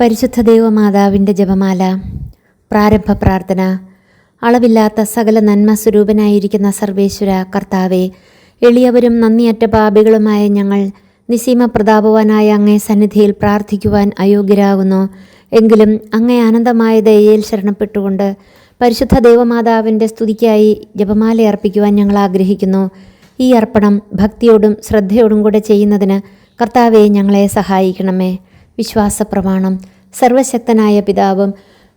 പരിശുദ്ധ ദൈവമാതാവിൻ്റെ ജപമാല. പ്രാരംഭ പ്രാർത്ഥന. അളവില്ലാത്ത സകല നന്മ സ്വരൂപനായിരിക്കുന്ന സർവേശ്വര കർത്താവെ, എളിയവരും നന്ദിയറ്റ പാപികളുമായ ഞങ്ങൾ നിസീമ പ്രതാപവാനായ അങ്ങേ സന്നിധിയിൽ പ്രാർത്ഥിക്കുവാൻ അയോഗ്യരാകുന്നു. എങ്കിലും അങ്ങേ അനന്തമായ ദയയിൽ ശരണപ്പെട്ടുകൊണ്ട് പരിശുദ്ധ ദൈവമാതാവിൻ്റെ സ്തുതിക്കായി ജപമാല അർപ്പിക്കുവാൻ ഞങ്ങൾ ആഗ്രഹിക്കുന്നു. ഈ അർപ്പണം ഭക്തിയോടും ശ്രദ്ധയോടും കൂടെ ചെയ്യുന്നതിന് കർത്താവെ ഞങ്ങളെ സഹായിക്കണമേ. വിശ്വാസപ്രമാണം. സർവശക്തനായ പിതാവും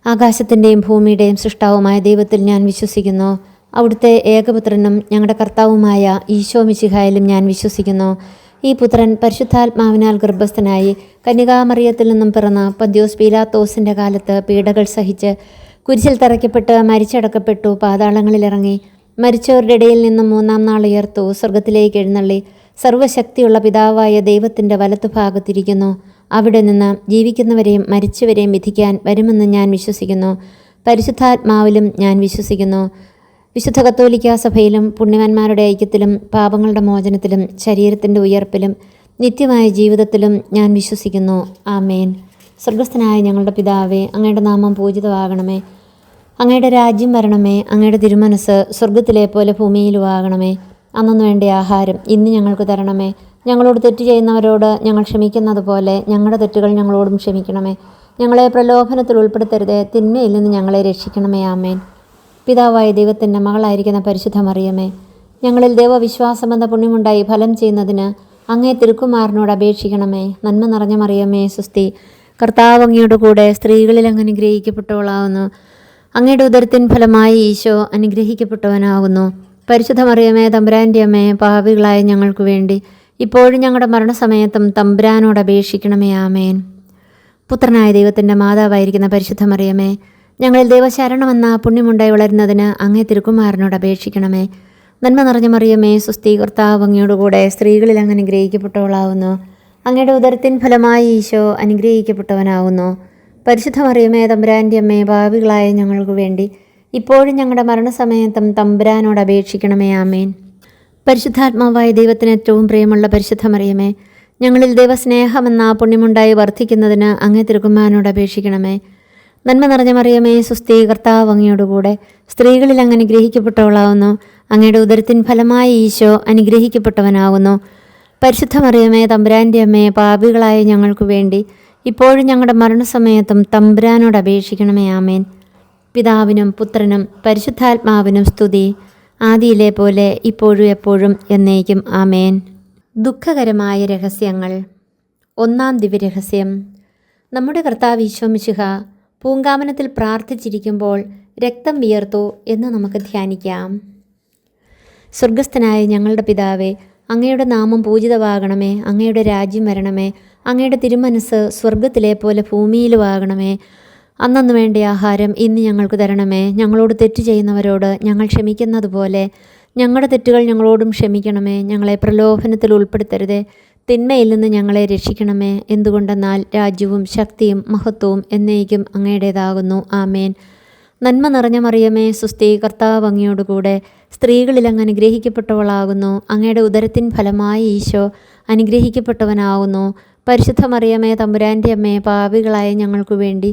ആകാശത്തിൻ്റെയും ഭൂമിയുടെയും സൃഷ്ടാവുമായ ദൈവത്തിൽ ഞാൻ വിശ്വസിക്കുന്നു. അവിടുത്തെ ഏകപുത്രനും ഞങ്ങളുടെ കർത്താവുമായ ഈശോ മിശിഹായിലും ഞാൻ വിശ്വസിക്കുന്നു. ഈ പുത്രൻ പരിശുദ്ധാത്മാവിനാൽ ഗർഭസ്ഥനായി കന്യകാമറിയത്തിൽ നിന്നും പിറന്ന് പന്ത്യോസ് പീലാത്തോസിൻ്റെ കാലത്ത് പീഡകൾ സഹിച്ച് കുരിശിൽ തറയ്ക്കപ്പെട്ട് മരിച്ചടക്കപ്പെട്ടു, പാതാളങ്ങളിലിറങ്ങി, മരിച്ചവരുടെ ഇടയിൽ നിന്നും മൂന്നാം നാൾ ഉയർത്തു, സ്വർഗത്തിലേക്ക് എഴുന്നള്ളി, സർവ്വശക്തിയുള്ള പിതാവായ ദൈവത്തിൻ്റെ വലത്തുഭാഗത്തിരിക്കുന്നു. അവിടെ നിന്ന് ജീവിക്കുന്നവരെയും മരിച്ചവരെയും വിധിക്കാൻ വരുമെന്ന് ഞാൻ വിശ്വസിക്കുന്നു. പരിശുദ്ധാത്മാവിലും ഞാൻ വിശ്വസിക്കുന്നു. വിശുദ്ധ കത്തോലിക്കാ സഭയിലും പുണ്യവാന്മാരുടെ ഐക്യത്തിലും പാപങ്ങളുടെ മോചനത്തിലും ശരീരത്തിൻ്റെ ഉയർപ്പിലും നിത്യമായ ജീവിതത്തിലും ഞാൻ വിശ്വസിക്കുന്നു. ആമേൻ. സ്വർഗസ്ഥനായ ഞങ്ങളുടെ പിതാവേ, അങ്ങയുടെ നാമം പൂജിതമാകണമേ. അങ്ങയുടെ രാജ്യം വരണമേ. അങ്ങയുടെ തിരുമനസ് സ്വർഗത്തിലെ പോലെ ഭൂമിയിലുമാകണമേ. അന്നു വേണ്ട ആഹാരം ഇന്ന് ഞങ്ങൾക്ക് തരണമേ. ഞങ്ങളോട് തെറ്റ് ചെയ്യുന്നവരോട് ഞങ്ങൾ ക്ഷമിക്കുന്നത് പോലെ ഞങ്ങളുടെ തെറ്റുകൾ ഞങ്ങളോടും ക്ഷമിക്കണമേ. ഞങ്ങളെ പ്രലോഭനത്തിൽ ഉൾപ്പെടുത്തരുതേ, തിന്മയിൽ നിന്ന് ഞങ്ങളെ രക്ഷിക്കണമേ. ആമേൻ. പിതാവായ ദൈവത്തിൻ്റെ മകളായിരിക്കുന്ന പരിശുദ്ധ മറിയമേ, ഞങ്ങളിൽ ദൈവവിശ്വാസമെന്ന പുണ്യമുണ്ടായി ഫലം ചെയ്യുന്നതിന് അങ്ങേ തിരുക്കുമാരനോട് അപേക്ഷിക്കണമേ. നന്മ നിറഞ്ഞ മറിയമേ, സുസ്തി. കർത്താവ് അങ്ങയുടെ കൂടെ സ്ത്രീകളിൽ അങ്ങ് അനുഗ്രഹിക്കപ്പെട്ടവളാവുന്നു. അങ്ങയുടെ ഉദരത്തിൻ ഫലമായി ഈശോ അനുഗ്രഹിക്കപ്പെട്ടവനാകുന്നു. പരിശുദ്ധ മറിയമേ, തമ്പുരാൻ്റെ അമ്മേ, പാപികളായ ഞങ്ങൾക്ക് വേണ്ടി ഇപ്പോഴും ഞങ്ങളുടെ മരണസമയത്തും തമ്പുരാനോട് അപേക്ഷിക്കണമേ. ആമേൻ. പുത്രനായ ദൈവത്തിൻ്റെ മാതാവായിരിക്കുന്ന പരിശുദ്ധ മറിയമേ, ഞങ്ങളിൽ ദൈവശരണമെന്ന പുണ്യമുണ്ടായി വളരുന്നതിന് അങ്ങേ തിരുക്കുമാരനോട് അപേക്ഷിക്കണമേ. നന്മ നിറഞ്ഞ മറിയമേ, സുസ്തി. കർത്താവ് അങ്ങയോടുകൂടെ സ്ത്രീകളിൽ അങ്ങ് അനുഗ്രഹിക്കപ്പെട്ടവളാവുന്നു. അങ്ങയുടെ ഉദരത്തിൻ ഫലമായി ഈശോ അനുഗ്രഹിക്കപ്പെട്ടവനാവുന്നു. പരിശുദ്ധ മറിയമേ, തമ്പുരാൻ്റെ അമ്മേ, പാപികളായ ഞങ്ങൾക്ക് വേണ്ടി ഇപ്പോഴും ഞങ്ങളുടെ മരണസമയത്തും തമ്പുരാനോട് അപേക്ഷിക്കണമേ. ആമേൻ. പരിശുദ്ധാത്മാവായ ദൈവത്തിന് ഏറ്റവും പ്രിയമുള്ള പരിശുദ്ധ മറിയമേ, ഞങ്ങളിൽ ദൈവസ്നേഹമെന്ന പുണ്യമുണ്ടായി വർദ്ധിക്കുന്നതിന് അങ്ങേ തിരുക്കുമാരനോട് അപേക്ഷിക്കണമേ. നന്മ നിറഞ്ഞ മറിയമേ, സുസ്തി. കർത്താവ് അങ്ങയോടുകൂടെ സ്ത്രീകളിൽ അങ്ങ് അനുഗ്രഹിക്കപ്പെട്ടവളാവുന്നു. അങ്ങയുടെ ഉദരത്തിൻ ഫലമായി ഈശോ അനുഗ്രഹിക്കപ്പെട്ടവനാകുന്നു. പരിശുദ്ധ മറിയമേ, തമ്പുരാൻ്റെ അമ്മേ, പാപികളായ ഞങ്ങൾക്ക് വേണ്ടി ഇപ്പോഴും ഞങ്ങളുടെ മരണസമയത്തും തമ്പുരാനോട് അപേക്ഷിക്കണമേ. ആമേൻ. പിതാവിനും പുത്രനും പരിശുദ്ധാത്മാവിനും സ്തുതി, ആദിയിലെ പോലെ ഇപ്പോഴും എപ്പോഴും എന്നേക്കും. ആമേൻ. ദുഃഖകരമായ രഹസ്യങ്ങൾ. ഒന്നാം ദിവ്യരഹസ്യം. നമ്മുടെ കർത്താവ് ഈശോ മിശിഹ പൂങ്കാവനത്തിൽ പ്രാർത്ഥിച്ചിരിക്കുമ്പോൾ രക്തം വിയർത്തു എന്ന് നമുക്ക് ധ്യാനിക്കാം. സ്വർഗസ്ഥനായ ഞങ്ങളുടെ പിതാവേ, അങ്ങയുടെ നാമം പൂജിതമാകണമേ. അങ്ങയുടെ രാജ്യം വരണമേ. അങ്ങയുടെ തിരുമനസ് സ്വർഗത്തിലെ പോലെ ഭൂമിയിലുമാകണമേ. അന്നു വേണ്ട ആഹാരം ഇന്ന് ഞങ്ങൾക്ക് തരണമേ. ഞങ്ങളോട് തെറ്റ് ചെയ്യുന്നവരോട് ഞങ്ങൾ ക്ഷമിക്കുന്നത് പോലെ ഞങ്ങളുടെ തെറ്റുകൾ ഞങ്ങളോടും ക്ഷമിക്കണമേ. ഞങ്ങളെ പ്രലോഭനത്തിൽ ഉൾപ്പെടുത്തരുതേ, തിന്മയിൽ നിന്ന് ഞങ്ങളെ രക്ഷിക്കണമേ. എന്തുകൊണ്ടെന്നാൽ രാജ്യവും ശക്തിയും മഹത്വവും എന്നേക്കും അങ്ങയുടേതാകുന്നു. ആമേൻ. നന്മ നിറഞ്ഞ മറിയമേ, സുസ്തി. കർത്താവ് അങ്ങയോടുകൂടെ സ്ത്രീകളിൽ അങ്ങ് അനുഗ്രഹിക്കപ്പെട്ടവളാകുന്നു. അങ്ങയുടെ ഉദരത്തിൻ ഫലമായി ഈശോ അനുഗ്രഹിക്കപ്പെട്ടവനാകുന്നു. പരിശുദ്ധ മറിയമേ, തമ്പുരാൻ്റെ അമ്മേ, പാപികളായ ഞങ്ങൾക്ക് വേണ്ടി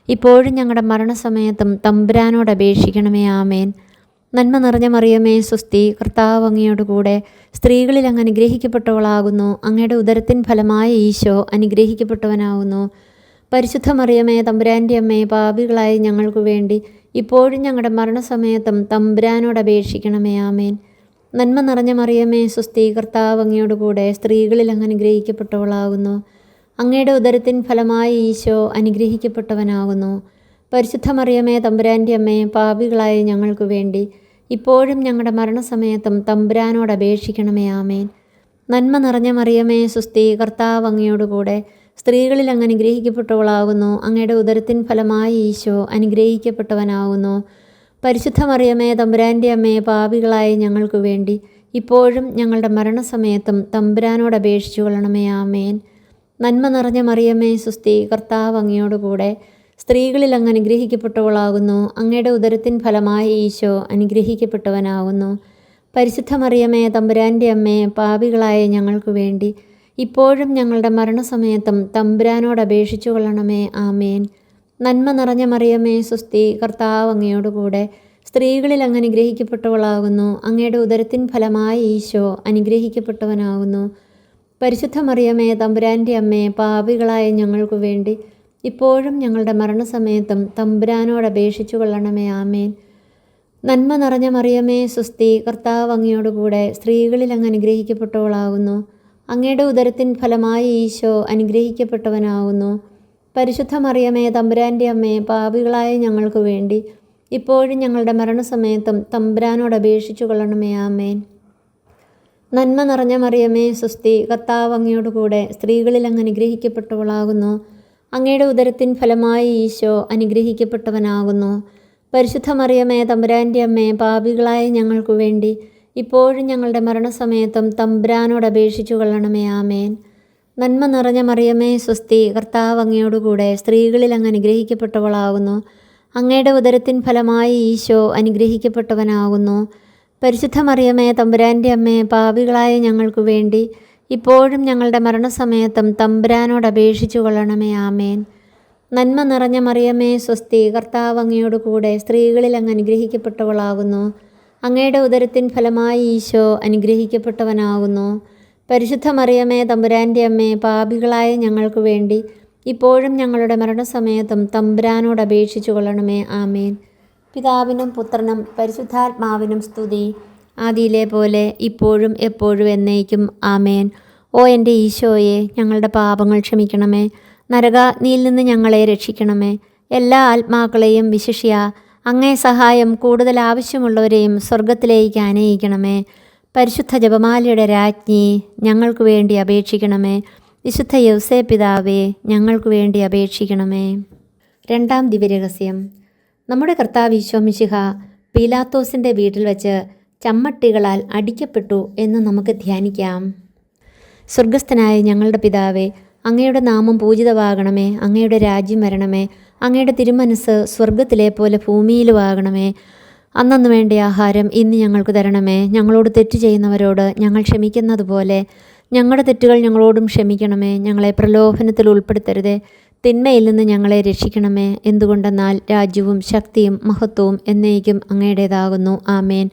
ഇപ്പോഴും ഞങ്ങളുടെ മരണസമയത്തും തമ്പുരാനോട് അപേക്ഷിക്കണമേ. ആമേൻ. നന്മ നിറഞ്ഞ മറിയമേ, സുസ്തി. കർത്താവ് അങ്ങയോടുകൂടെ സ്ത്രീകളിൽ അങ്ങ് അനുഗ്രഹിക്കപ്പെട്ടവളാകുന്നു. അങ്ങയുടെ ഉദരത്തിൻ ഫലമായി ഈശോ അനുഗ്രഹിക്കപ്പെട്ടവനാകുന്നു. പരിശുദ്ധ മറിയമേ, തമ്പുരാൻ്റെ അമ്മേ, പാപികളായ ഞങ്ങൾക്ക് വേണ്ടി ഇപ്പോഴും ഞങ്ങളുടെ മരണസമയത്തും തമ്പുരാനോട് അപേക്ഷിക്കണമേ. ആമേൻ. നന്മ നിറഞ്ഞ മറിയമേ, സുസ്തി. കർത്താവ് അങ്ങയോടുകൂടെ സ്ത്രീകളിൽ അങ്ങ് അനുഗ്രഹിക്കപ്പെട്ടവളാകുന്നു. അങ്ങയുടെ ഉദരത്തിൻ ഫലമായി ഈശോ അനുഗ്രഹിക്കപ്പെട്ടവനാകുന്നു. പരിശുദ്ധ മറിയമേ, തമ്പുരാൻ്റെ അമ്മേ, പാപികളായ ഞങ്ങൾക്ക് വേണ്ടി ഇപ്പോഴും ഞങ്ങളുടെ മരണസമയത്തും തമ്പുരാനോട് അപേക്ഷിക്കണമേ. ആമേൻ. നന്മ നിറഞ്ഞ മറിയമേ, സുസ്തി. കർത്താവ് അങ്ങയോടുകൂടെ സ്ത്രീകളിൽ അങ്ങ് അനുഗ്രഹിക്കപ്പെട്ടവളാകുന്നു. അങ്ങയുടെ ഉദരത്തിൻ ഫലമായി ഈശോ അനുഗ്രഹിക്കപ്പെട്ടവനാകുന്നു. പരിശുദ്ധ മറിയമേ, തമ്പുരാൻ്റെ അമ്മേ, പാപികളായ ഞങ്ങൾക്ക് വേണ്ടി ഇപ്പോഴും ഞങ്ങളുടെ മരണസമയത്തും തമ്പുരാനോട് അപേക്ഷിച്ചു കൊള്ളണമേ. ആമേൻ. നന്മ നിറഞ്ഞ മറിയമേ, സുസ്തി. കർത്താവ് അങ്ങയോടുകൂടെ സ്ത്രീകളിൽ അങ്ങ് അനുഗ്രഹിക്കപ്പെട്ടവളാകുന്നു. അങ്ങയുടെ ഉദരത്തിൻ ഫലമായി ഈശോ അനുഗ്രഹിക്കപ്പെട്ടവനാകുന്നു. പരിശുദ്ധ മറിയമേ, തമ്പുരാൻ്റെ അമ്മേ, പാപികളായ ഞങ്ങൾക്ക് വേണ്ടി ഇപ്പോഴും ഞങ്ങളുടെ മരണസമയത്തും തമ്പുരാനോട് അപേക്ഷിച്ചു കൊള്ളണമേ. ആമേൻ. നന്മ നിറഞ്ഞ മറിയമേ, സുസ്തി, കർത്താവ് അങ്ങയോടുകൂടെ സ്ത്രീകളിൽ അങ്ങ് അനുഗ്രഹിക്കപ്പെട്ടവളാകുന്നു. അങ്ങയുടെ ഉദരത്തിൻ ഫലമായ ഈശോ അനുഗ്രഹിക്കപ്പെട്ടവനാകുന്നു. പരിശുദ്ധ മറിയമേ, തമ്പുരാൻ്റെ അമ്മേ, പാപികളായ ഞങ്ങൾക്കു വേണ്ടി ഇപ്പോഴും ഞങ്ങളുടെ മരണസമയത്തും തമ്പുരാനോട് അപേക്ഷിച്ചു കൊള്ളണമേ. ആമേൻ. നന്മ നിറഞ്ഞ മറിയമേ, സുസ്തി, കർത്താവ് അങ്ങയോടുകൂടെ സ്ത്രീകളിൽ അങ്ങ് അനുഗ്രഹിക്കപ്പെട്ടവളാകുന്നു. അങ്ങയുടെ ഉദരത്തിൻ ഫലമായ ഈശോ അനുഗ്രഹിക്കപ്പെട്ടവനാകുന്നു. പരിശുദ്ധ മറിയമേ, തമ്പുരാൻ്റെ അമ്മേ, പാപികളായ ഞങ്ങൾക്ക് വേണ്ടി ഇപ്പോഴും ഞങ്ങളുടെ മരണസമയത്തും തമ്പുരാനോട് അപേക്ഷിച്ചു കൊള്ളണമേ. ആമേൻ. നന്മ നിറഞ്ഞ മറിയമേ, സുസ്തി, കർത്താവ് അങ്ങയോടുകൂടെ സ്ത്രീകളിൽ അങ്ങ് അനുഗ്രഹിക്കപ്പെട്ടവളാകുന്നു. അങ്ങയുടെ ഉദരത്തിൻ ഫലമായ ഈശോ അനുഗ്രഹിക്കപ്പെട്ടവനാകുന്നു. പരിശുദ്ധ മറിയമേ, തമ്പുരാൻ്റെ അമ്മേ, പാപികളായ ഞങ്ങൾക്കു വേണ്ടി ഇപ്പോഴും ഞങ്ങളുടെ മരണസമയത്തും തമ്പുരാനോട് അപേക്ഷിച്ചു കൊള്ളണമേ. ആമേൻ. നന്മ നിറഞ്ഞ മറിയമേ, സ്വസ്തി, കർത്താവ് അങ്ങയോടുകൂടെ സ്ത്രീകളിൽ അങ്ങ് അനുഗ്രഹിക്കപ്പെട്ടവളാകുന്നു. അങ്ങയുടെ ഉദരത്തിൻ ഫലമായ ഈശോ അനുഗ്രഹിക്കപ്പെട്ടവനാകുന്നു. പരിശുദ്ധ മറിയമേ, തമ്പുരാൻ്റെ അമ്മേ, പാപികളായ ഞങ്ങൾക്കു വേണ്ടി ഇപ്പോഴും ഞങ്ങളുടെ മരണസമയത്തും തമ്പുരാനോട് അപേക്ഷിച്ചു കൊള്ളണമേ. ആമേൻ. നന്മ നിറഞ്ഞ മറിയമേ, സ്വസ്തി, കർത്താവ് അങ്ങയോടുകൂടെ സ്ത്രീകളിൽ അങ്ങ് അനുഗ്രഹിക്കപ്പെട്ടവളാകുന്നു. അങ്ങയുടെ ഉദരത്തിൻ ഫലമായ ഈശോ അനുഗ്രഹിക്കപ്പെട്ടവനാകുന്നു. പരിശുദ്ധ മറിയമേ, തമ്പുരാൻ്റെ അമ്മേ, പാപികളായ ഞങ്ങൾക്ക് വേണ്ടി ഇപ്പോഴും ഞങ്ങളുടെ മരണസമയത്തും തമ്പുരാനോട് അപേക്ഷിച്ചു കൊള്ളണമേ. ആമേൻ. പിതാവിനും പുത്രനും പരിശുദ്ധാത്മാവിനും സ്തുതി, ആദിയിലെ പോലെ ഇപ്പോഴും എപ്പോഴും എന്നേക്കും. ആമേൻ. ഓ എൻ്റെ ഈശോയെ, ഞങ്ങളുടെ പാപങ്ങൾ ക്ഷമിക്കണമേ. നരകാഗ്നിയിൽ നിന്ന് ഞങ്ങളെ രക്ഷിക്കണമേ. എല്ലാ ആത്മാക്കളെയും വിശിഷ്യ അങ്ങേ സഹായം കൂടുതൽ ആവശ്യമുള്ളവരെയും സ്വർഗത്തിലേക്ക് ആനയിക്കണമേ. പരിശുദ്ധ ജപമാലയുടെ രാജ്ഞി, ഞങ്ങൾക്ക് വേണ്ടി അപേക്ഷിക്കണമേ. വിശുദ്ധ യൗസേ പിതാവേ, ഞങ്ങൾക്ക് വേണ്ടി അപേക്ഷിക്കണമേ. രണ്ടാം ദിവ്യരഹസ്യം. നമ്മുടെ കർത്താവ് ഈശോ മിശിഹ പീലാത്തോസിൻ്റെ വീട്ടിൽ വച്ച് ചമ്മട്ടികളാൽ അടിക്കപ്പെട്ടു എന്ന് നമുക്ക് ധ്യാനിക്കാം. സ്വർഗസ്ഥനായ ഞങ്ങളുടെ പിതാവേ, അങ്ങയുടെ നാമം പൂജിതമാകണമേ. അങ്ങയുടെ രാജ്യം വരണമേ. അങ്ങയുടെ തിരുമനസ് സ്വർഗത്തിലെ പോലെ ഭൂമിയിലുമാകണമേ. അന്നന്ന് വേണ്ട ആഹാരം ഇന്ന് ഞങ്ങൾക്ക് തരണമേ. ഞങ്ങളോട് തെറ്റ് ചെയ്യുന്നവരോട് ഞങ്ങൾ ക്ഷമിക്കുന്നത് പോലെ ഞങ്ങളുടെ തെറ്റുകൾ ഞങ്ങളോടും ക്ഷമിക്കണമേ. ഞങ്ങളെ പ്രലോഭനത്തിൽ ഉൾപ്പെടുത്തരുതേ, തിന്മയിൽ നിന്ന് ഞങ്ങളെ രക്ഷിക്കണമേ. എന്തുകൊണ്ടെന്നാൽ രാജ്യവും ശക്തിയും മഹത്വവും എന്നേക്കും അങ്ങയുടേതാകുന്നു. ആമേൻ.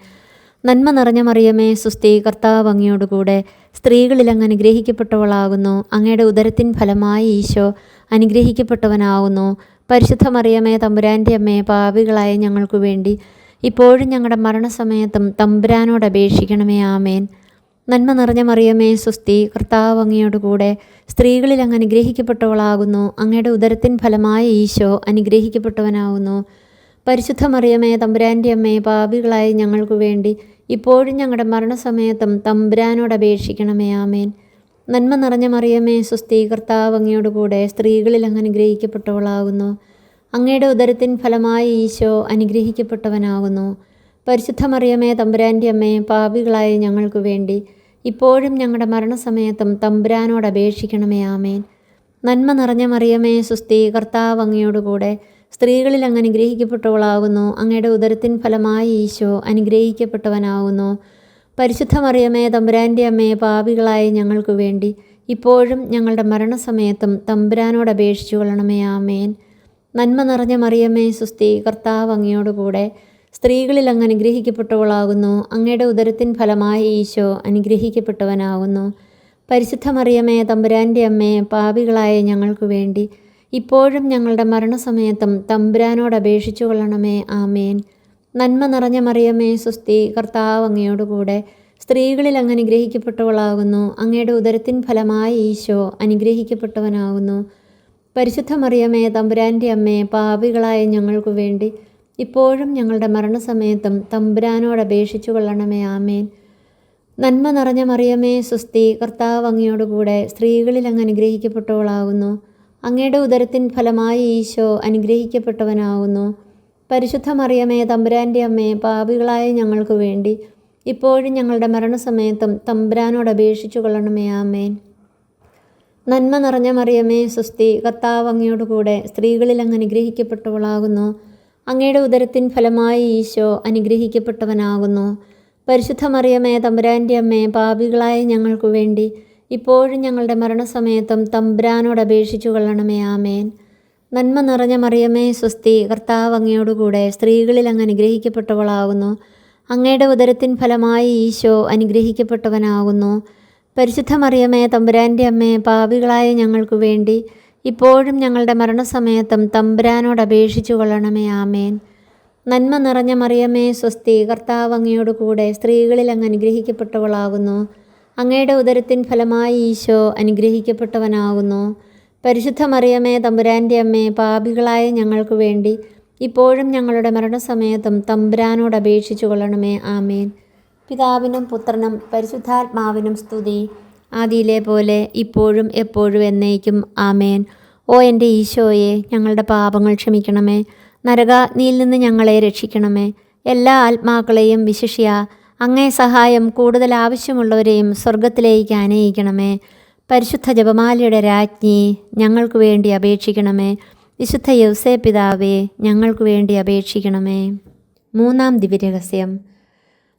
നന്മ നിറഞ്ഞ മറിയമേ, സുസ്തി, കർത്താവ് അങ്ങയോടുകൂടെ സ്ത്രീകളിൽ അങ്ങ് അനുഗ്രഹിക്കപ്പെട്ടവളാകുന്നു. അങ്ങയുടെ ഉദരത്തിൻ ഫലമായ ഈശോ അനുഗ്രഹിക്കപ്പെട്ടവനാകുന്നു. പരിശുദ്ധ മറിയമേ, തമ്പുരാൻ്റെ അമ്മേ, പാപികളായ ഞങ്ങൾക്കു വേണ്ടി ഇപ്പോഴും ഞങ്ങളുടെ മരണസമയത്തും തമ്പുരാനോട് അപേക്ഷിക്കണമേ. ആമേൻ. നന്മ നിറഞ്ഞ മറിയമേ, സുസ്തി, കർത്താവ് അങ്ങയോടുകൂടെ സ്ത്രീകളിൽ അങ്ങ് അനുഗ്രഹിക്കപ്പെട്ടവളാകുന്നു. അങ്ങയുടെ ഉദരത്തിൻ ഫലമായ ഈശോ അനുഗ്രഹിക്കപ്പെട്ടവനാകുന്നു. പരിശുദ്ധ മറിയമേ, തമ്പുരാൻ്റെ അമ്മേ, പാപികളായ ഞങ്ങൾക്കു വേണ്ടി ഇപ്പോഴും ഞങ്ങളുടെ മരണസമയത്തും തമ്പുരാനോട് അപേക്ഷിക്കണമേ. ആമേൻ. നന്മ നിറഞ്ഞ മറിയമേ, സുസ്തി, കർത്താവ് അങ്ങയോടുകൂടെ സ്ത്രീകളിൽ അങ്ങ് അനുഗ്രഹിക്കപ്പെട്ടവളാകുന്നു. അങ്ങയുടെ ഉദരത്തിൻ ഫലമായ ഈശോ അനുഗ്രഹിക്കപ്പെട്ടവനാകുന്നു. പരിശുദ്ധ മറിയമേ, തമ്പുരാൻ്റെ അമ്മേ, പാപികളായ ഞങ്ങൾക്കു വേണ്ടി ഇപ്പോഴും ഞങ്ങളുടെ മരണസമയത്തും തമ്പുരാനോട് അപേക്ഷിക്കണമേ. ആമേൻ. നന്മ നിറഞ്ഞ മറിയമേ, സുസ്തി, കർത്താവ് അങ്ങയോടുകൂടെ സ്ത്രീകളിൽ അങ്ങ് അനുഗ്രഹിക്കപ്പെട്ടവളാകുന്നു. അങ്ങയുടെ ഉദരത്തിൻ ഫലമായ ഈശോ അനുഗ്രഹിക്കപ്പെട്ടവനാകുന്നു. പരിശുദ്ധ മറിയമേ, തമ്പുരാൻ്റെ അമ്മേ, പാപികളായ ഞങ്ങൾക്കു വേണ്ടി ഇപ്പോഴും ഞങ്ങളുടെ മരണസമയത്തും തമ്പുരാനോട് അപേക്ഷിച്ചു കൊള്ളണമേ. ആമേൻ. നന്മ നിറഞ്ഞ മറിയമേ, സുസ്തി, കർത്താവ് അങ്ങയോടുകൂടെ സ്ത്രീകളിൽ അങ്ങ് അനുഗ്രഹിക്കപ്പെട്ടവളാകുന്നു. അങ്ങയുടെ ഉദരത്തിൻ ഫലമായ ഈശോ അനുഗ്രഹിക്കപ്പെട്ടവനാകുന്നു. പരിശുദ്ധ മറിയമേ, തമ്പുരാൻ്റെ അമ്മേ, പാപികളായ ഞങ്ങൾക്കു വേണ്ടി ഇപ്പോഴും ഞങ്ങളുടെ മരണസമയത്തും തമ്പുരാനോട് അപേക്ഷിച്ചു കൊള്ളണമേ. ആമേൻ. നന്മ നിറഞ്ഞ മറിയമേ, സുസ്തി, കർത്താവ് അങ്ങയോടുകൂടെ സ്ത്രീകളിൽ അങ്ങ് അനുഗ്രഹിക്കപ്പെട്ടവളാകുന്നു. അങ്ങയുടെ ഉദരത്തിൻ ഫലമായ ഈശോ അനുഗ്രഹിക്കപ്പെട്ടവനാകുന്നു. പരിശുദ്ധ മറിയമേ, തമ്പുരാൻ്റെ അമ്മേ, പാപികളായ ഞങ്ങൾക്കു വേണ്ടി ഇപ്പോഴും ഞങ്ങളുടെ മരണസമയത്തും തമ്പുരാനോട് അപേക്ഷിച്ചു കൊള്ളണമേ. ആമേൻ. നന്മ നിറഞ്ഞ മറിയമേ, സുസ്തി, കർത്താവ് അങ്ങയോടുകൂടെ സ്ത്രീകളിൽ അങ്ങ് അനുഗ്രഹിക്കപ്പെട്ടവളാകുന്നു. അങ്ങയുടെ ഉദരത്തിൻ ഫലമായ ഈശോ അനുഗ്രഹിക്കപ്പെട്ടവനാകുന്നു. പരിശുദ്ധ മറിയമേ, തമ്പുരാൻ്റെ അമ്മേ, പാപികളായ ഞങ്ങൾക്കു വേണ്ടി ഇപ്പോഴും ഞങ്ങളുടെ മരണസമയത്തും തമ്പുരാനോട് അപേക്ഷിച്ചു കൊള്ളണമേ. ആമേൻ. നന്മ നിറഞ്ഞ മറിയമേ, സുസ്തി, കർത്താവ് അങ്ങയോടുകൂടെ സ്ത്രീകളിൽ അങ്ങ് അനുഗ്രഹിക്കപ്പെട്ടവളാകുന്നു. അങ്ങയുടെ ഉദരത്തിൻ ഫലമായ ഈശോ അനുഗ്രഹിക്കപ്പെട്ടവനാകുന്നു. പരിശുദ്ധ മറിയമേ, തമ്പുരാൻ്റെ അമ്മേ, പാപികളായ ഞങ്ങൾക്കു വേണ്ടി ഇപ്പോഴും ഞങ്ങളുടെ മരണസമയത്തും തമ്പുരാനോട് അപേക്ഷിച്ചു കൊള്ളണമേ. ആമേൻ. നന്മ നിറഞ്ഞ മറിയമേ സ്വസ്തി, കർത്താവ് അങ്ങയോടുകൂടെ സ്ത്രീകളിൽ അങ്ങ് അനുഗ്രഹിക്കപ്പെട്ടവളാകുന്നു. അങ്ങയുടെ ഉദരത്തിൻ ഫലമായി ഈശോ അനുഗ്രഹിക്കപ്പെട്ടവനാകുന്നു. പരിശുദ്ധ മറിയമേ തമ്പുരാൻ്റെ അമ്മേ, പാപികളായ ഞങ്ങൾക്ക് വേണ്ടി ഇപ്പോഴും ഞങ്ങളുടെ മരണസമയത്തും തമ്പുരാനോട് അപേക്ഷിച്ചു കൊള്ളണമേ. ആമേൻ. നന്മ നിറഞ്ഞ മറിയമേ സ്വസ്തി, കർത്താവ് അങ്ങയോടുകൂടെ സ്ത്രീകളിൽ അങ്ങ് അനുഗ്രഹിക്കപ്പെട്ടവളാകുന്നു. അങ്ങയുടെ ഉദരത്തിൻ ഫലമായി ഈശോ അനുഗ്രഹിക്കപ്പെട്ടവനാകുന്നു. പരിശുദ്ധ മറിയമേ തമ്പുരാൻ്റെ അമ്മേ, പാപികളായ ഞങ്ങൾക്ക് വേണ്ടി ഇപ്പോഴും ഞങ്ങളുടെ മരണസമയത്തും തമ്പുരാനോട് അപേക്ഷിച്ചു കൊള്ളണമേ. ആമേൻ. പിതാവിനും പുത്രനും പരിശുദ്ധാത്മാവിനും സ്തുതി, ആദിയിലെ പോലെ ഇപ്പോഴും എപ്പോഴും എന്നേക്കും. ആമേൻ. ഓ എൻ്റെ ഈശോയെ, ഞങ്ങളുടെ പാപങ്ങൾ ക്ഷമിക്കണമേ. നരകാഗ്നിയിൽ നിന്ന് ഞങ്ങളെ രക്ഷിക്കണമേ. എല്ലാ ആത്മാക്കളെയും വിശിഷ്യ അങ്ങേ സഹായം കൂടുതൽ ആവശ്യമുള്ളവരെയും സ്വർഗത്തിലേക്ക് ആനയിക്കണമേ. പരിശുദ്ധ ജപമാലയുടെ രാജ്ഞി, ഞങ്ങൾക്ക് വേണ്ടി അപേക്ഷിക്കണമേ. വിശുദ്ധ യൗസേ പിതാവേ, ഞങ്ങൾക്ക് വേണ്ടി അപേക്ഷിക്കണമേ. മൂന്നാം ദിവ്യരഹസ്യം.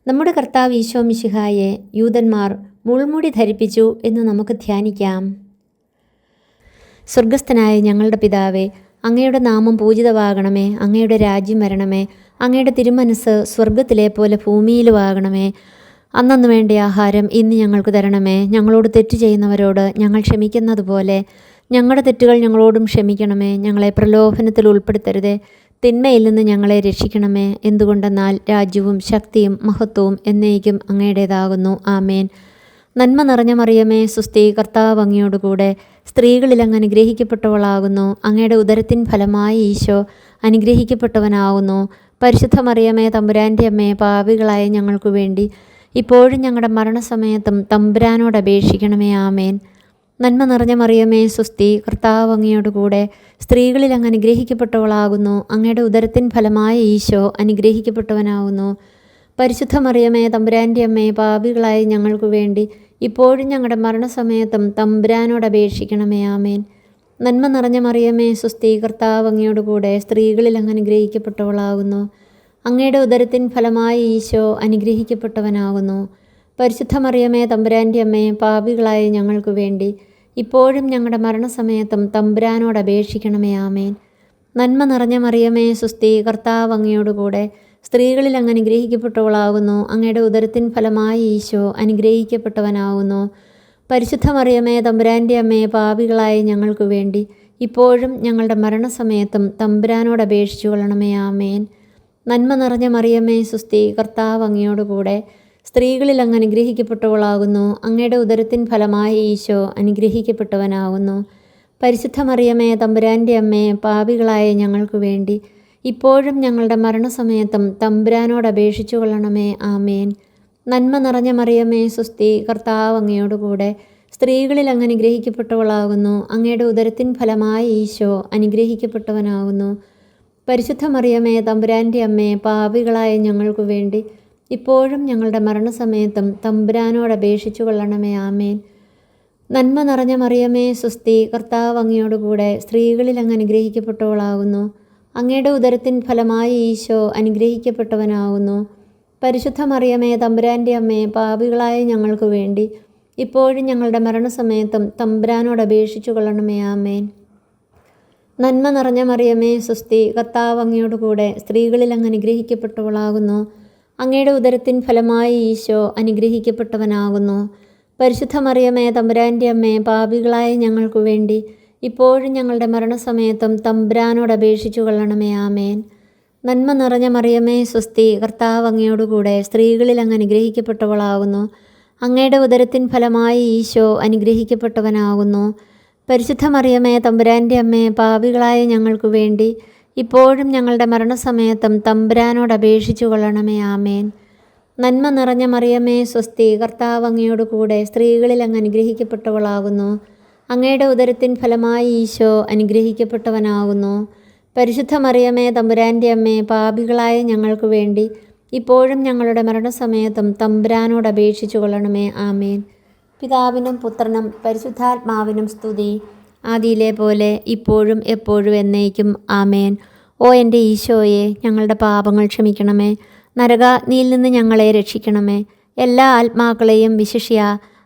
നമ്മുടെ കർത്താവ് ഈശോ മിശിഹായെ യൂതന്മാർ മുൾമുടി ധരിപ്പിച്ചു എന്ന് നമുക്ക് ധ്യാനിക്കാം. സ്വർഗസ്ഥനായ ഞങ്ങളുടെ പിതാവേ, അങ്ങയുടെ നാമം പൂജിതമാകണമേ. അങ്ങയുടെ രാജ്യം വരണമേ. അങ്ങയുടെ തിരുമനസ് സ്വർഗത്തിലെ പോലെ ഭൂമിയിലുമാകണമേ. അന്നന്ന് വേണ്ട ആഹാരം ഇന്ന് ഞങ്ങൾക്ക് തരണമേ. ഞങ്ങളോട് തെറ്റ് ചെയ്യുന്നവരോട് ഞങ്ങൾ ക്ഷമിക്കുന്നത് പോലെ ഞങ്ങളുടെ തെറ്റുകൾ ഞങ്ങളോടും ക്ഷമിക്കണമേ. ഞങ്ങളെ പ്രലോഭനത്തിൽ ഉൾപ്പെടുത്തരുതേ, തിന്മയിൽ നിന്ന് ഞങ്ങളെ രക്ഷിക്കണമേ. എന്തുകൊണ്ടെന്നാൽ രാജ്യവും ശക്തിയും മഹത്വവും എന്നേക്കും അങ്ങയുടേതാകുന്നു. ആമേൻ. നന്മ നിറഞ്ഞ മറിയമേ സുസ്തി, കർത്താവ് അങ്ങയോടുകൂടെ സ്ത്രീകളിൽ അങ്ങ് അനുഗ്രഹിക്കപ്പെട്ടവളാകുന്നു. അങ്ങയുടെ ഉദരത്തിൻ ഫലമായി ഈശോ അനുഗ്രഹിക്കപ്പെട്ടവനാകുന്നു. പരിശുദ്ധ മറിയമേ തമ്പുരാൻ്റെ അമ്മേ, പാപികളായ ഞങ്ങൾക്ക് വേണ്ടി ഇപ്പോഴും ഞങ്ങളുടെ മരണസമയത്തും തമ്പുരാനോട് അപേക്ഷിക്കണമേ. ആമേൻ. നന്മ നിറഞ്ഞ മറിയമേ സുസ്തി, കർത്താവ് അങ്ങയോടുകൂടെ സ്ത്രീകളിൽ അങ്ങ് അനുഗ്രഹിക്കപ്പെട്ടവളാകുന്നു. അങ്ങയുടെ ഉദരത്തിൻ ഫലമായ ഈശോ അനുഗ്രഹിക്കപ്പെട്ടവനാകുന്നു. പരിശുദ്ധ മറിയമേ തമ്പുരാൻ്റെ അമ്മേ, പാപികളായ ഞങ്ങൾക്ക് വേണ്ടി ഇപ്പോഴും ഞങ്ങളുടെ മരണസമയത്തും തമ്പുരാനോട് അപേക്ഷിക്കണമേ. ആമേൻ. നന്മ നിറഞ്ഞ മറിയമേ സുസ്തി, കർത്താവ് അങ്ങയോടുകൂടെ സ്ത്രീകളിൽ അങ്ങ് അനുഗ്രഹിക്കപ്പെട്ടവളാകുന്നു. അങ്ങയുടെ ഉദരത്തിൻ ഫലമായ ഈശോ അനുഗ്രഹിക്കപ്പെട്ടവനാകുന്നു. പരിശുദ്ധ മറിയമേ തമ്പുരാൻ്റെ അമ്മേ, പാപികളായ ഞങ്ങൾക്ക് വേണ്ടി ഇപ്പോഴും ഞങ്ങളുടെ മരണസമയത്തും തമ്പുരാനോട് അപേക്ഷിക്കണമേ. ആമേൻ. നന്മ നിറഞ്ഞ മറിയമേ സുസ്തി, കർത്താവ് അങ്ങയോടുകൂടെ സ്ത്രീകളിൽ അങ്ങ് അനുഗ്രഹിക്കപ്പെട്ടവളാകുന്നു. അങ്ങയുടെ ഉദരത്തിൻ ഫലമായി ഈശോ അനുഗ്രഹിക്കപ്പെട്ടവനാകുന്നു. പരിശുദ്ധ മറിയമേ തമ്പുരാൻ്റെ അമ്മേ, പാപികളായ ഞങ്ങൾക്ക് വേണ്ടി ഇപ്പോഴും ഞങ്ങളുടെ മരണസമയത്തും തമ്പുരാനോട് അപേക്ഷിച്ചു കൊള്ളണമേ. ആമേൻ. നന്മ നിറഞ്ഞ മറിയമേ സുസ്തി, കർത്താവ് അങ്ങയോടുകൂടെ സ്ത്രീകളിൽ അങ്ങ് അനുഗ്രഹിക്കപ്പെട്ടവളാകുന്നു. അങ്ങയുടെ ഉദരത്തിൻ ഫലമായി ഈശോ അനുഗ്രഹിക്കപ്പെട്ടവനാകുന്നു. പരിശുദ്ധ മറിയമേ തമ്പുരാൻ്റെ അമ്മേ, പാപികളായ ഞങ്ങൾക്ക് വേണ്ടി ഇപ്പോഴും ഞങ്ങളുടെ മരണസമയത്തും തമ്പുരാനോട് അപേക്ഷിച്ചു കൊള്ളണമേ. ആമേൻ. നന്മ നിറഞ്ഞ മറിയമേ സുസ്തി, കർത്താവ് അങ്ങയോടുകൂടെ സ്ത്രീകളിൽ അങ്ങ് അനുഗ്രഹിക്കപ്പെട്ടവളാകുന്നു. അങ്ങയുടെ ഉദരത്തിൻ ഫലമായി ഈശോ അനുഗ്രഹിക്കപ്പെട്ടവനാകുന്നു. പരിശുദ്ധ മറിയമേ തമ്പുരാൻ്റെ അമ്മേ, പാപികളായ ഞങ്ങൾക്ക് വേണ്ടി ഇപ്പോഴും ഞങ്ങളുടെ മരണസമയത്തും തമ്പുരാനോട് അപേക്ഷിച്ചു കൊള്ളണമേ. ആമേൻ. നന്മ നിറഞ്ഞ മറിയമേ സുസ്തി, കർത്താവ് അങ്ങയോടുകൂടെ സ്ത്രീകളിൽ അങ്ങ് അനുഗ്രഹിക്കപ്പെട്ടവളാകുന്നു. അങ്ങയുടെ ഉദരത്തിൻ ഫലമായി ഈശോ അനുഗ്രഹിക്കപ്പെട്ടവനാകുന്നു. പരിശുദ്ധ മറിയമേ തമ്പുരാൻ്റെ അമ്മേ, പാപികളായ ഞങ്ങൾക്ക് വേണ്ടി ഇപ്പോഴും ഞങ്ങളുടെ മരണസമയത്തും തമ്പുരാനോട് അപേക്ഷിച്ചു കൊള്ളണമേ. ആമേൻ. നന്മ നിറഞ്ഞ മറിയമേ സുസ്തി, കർത്താവ് അങ്ങയോടുകൂടെ സ്ത്രീകളിൽ അങ്ങ് അനുഗ്രഹിക്കപ്പെട്ടവളാകുന്നു. അങ്ങയുടെ ഉദരത്തിൻ ഫലമായി ഈശോ അനുഗ്രഹിക്കപ്പെട്ടവനാകുന്നു. പരിശുദ്ധ മറിയമേ തമ്പുരാൻ്റെ അമ്മേ, പാപികളായ ഞങ്ങൾക്ക് വേണ്ടി ഇപ്പോഴും ഞങ്ങളുടെ മരണസമയത്തും തമ്പുരാനോട് അപേക്ഷിച്ചു കൊള്ളണമേ. ആമേൻ. നന്മ നിറഞ്ഞ മറിയമേ സ്വസ്തി, കർത്താവ് അങ്ങയോടുകൂടെ സ്ത്രീകളിൽ അങ്ങ് അനുഗ്രഹിക്കപ്പെട്ടവളാകുന്നു. അങ്ങയുടെ ഉദരത്തിൻ ഫലമായി ഈശോ അനുഗ്രഹിക്കപ്പെട്ടവനാകുന്നു. പരിശുദ്ധ മറിയമേ തമ്പുരാൻ്റെ അമ്മേ, പാപികളായ ഞങ്ങൾക്ക് വേണ്ടി ഇപ്പോഴും ഞങ്ങളുടെ മരണസമയത്തും തമ്പുരാനോട് അപേക്ഷിച്ചു കൊള്ളണമേ. ആമേൻ. നന്മ നിറഞ്ഞ മറിയമേ സ്വസ്തി, കർത്താവ് അങ്ങയോടുകൂടെ സ്ത്രീകളിൽ അങ്ങ് അനുഗ്രഹിക്കപ്പെട്ടവളാകുന്നു. അങ്ങയുടെ ഉദരത്തിൻ ഫലമായി ഈശോ അനുഗ്രഹിക്കപ്പെട്ടവനാകുന്നു. പരിശുദ്ധ മറിയമേ തമ്പുരാൻ്റെ അമ്മേ, പാപികളായ ഞങ്ങൾക്ക് വേണ്ടി ഇപ്പോഴും ഞങ്ങളുടെ മരണസമയത്തും തമ്പുരാനോട് അപേക്ഷിച്ചു കൊള്ളണമേ. ആമേൻ. പിതാവിനും പുത്രനും പരിശുദ്ധാത്മാവിനും സ്തുതി, ആദിയിലെ പോലെ ഇപ്പോഴും എപ്പോഴും എന്നേക്കും. ആമേൻ. ഓ എൻ്റെ ഈശോയെ, ഞങ്ങളുടെ പാപങ്ങൾ ക്ഷമിക്കണമേ. നരകാഗ്നിയിൽ നിന്ന് ഞങ്ങളെ രക്ഷിക്കണമേ. എല്ലാ ആത്മാക്കളെയും വിശിഷ്യ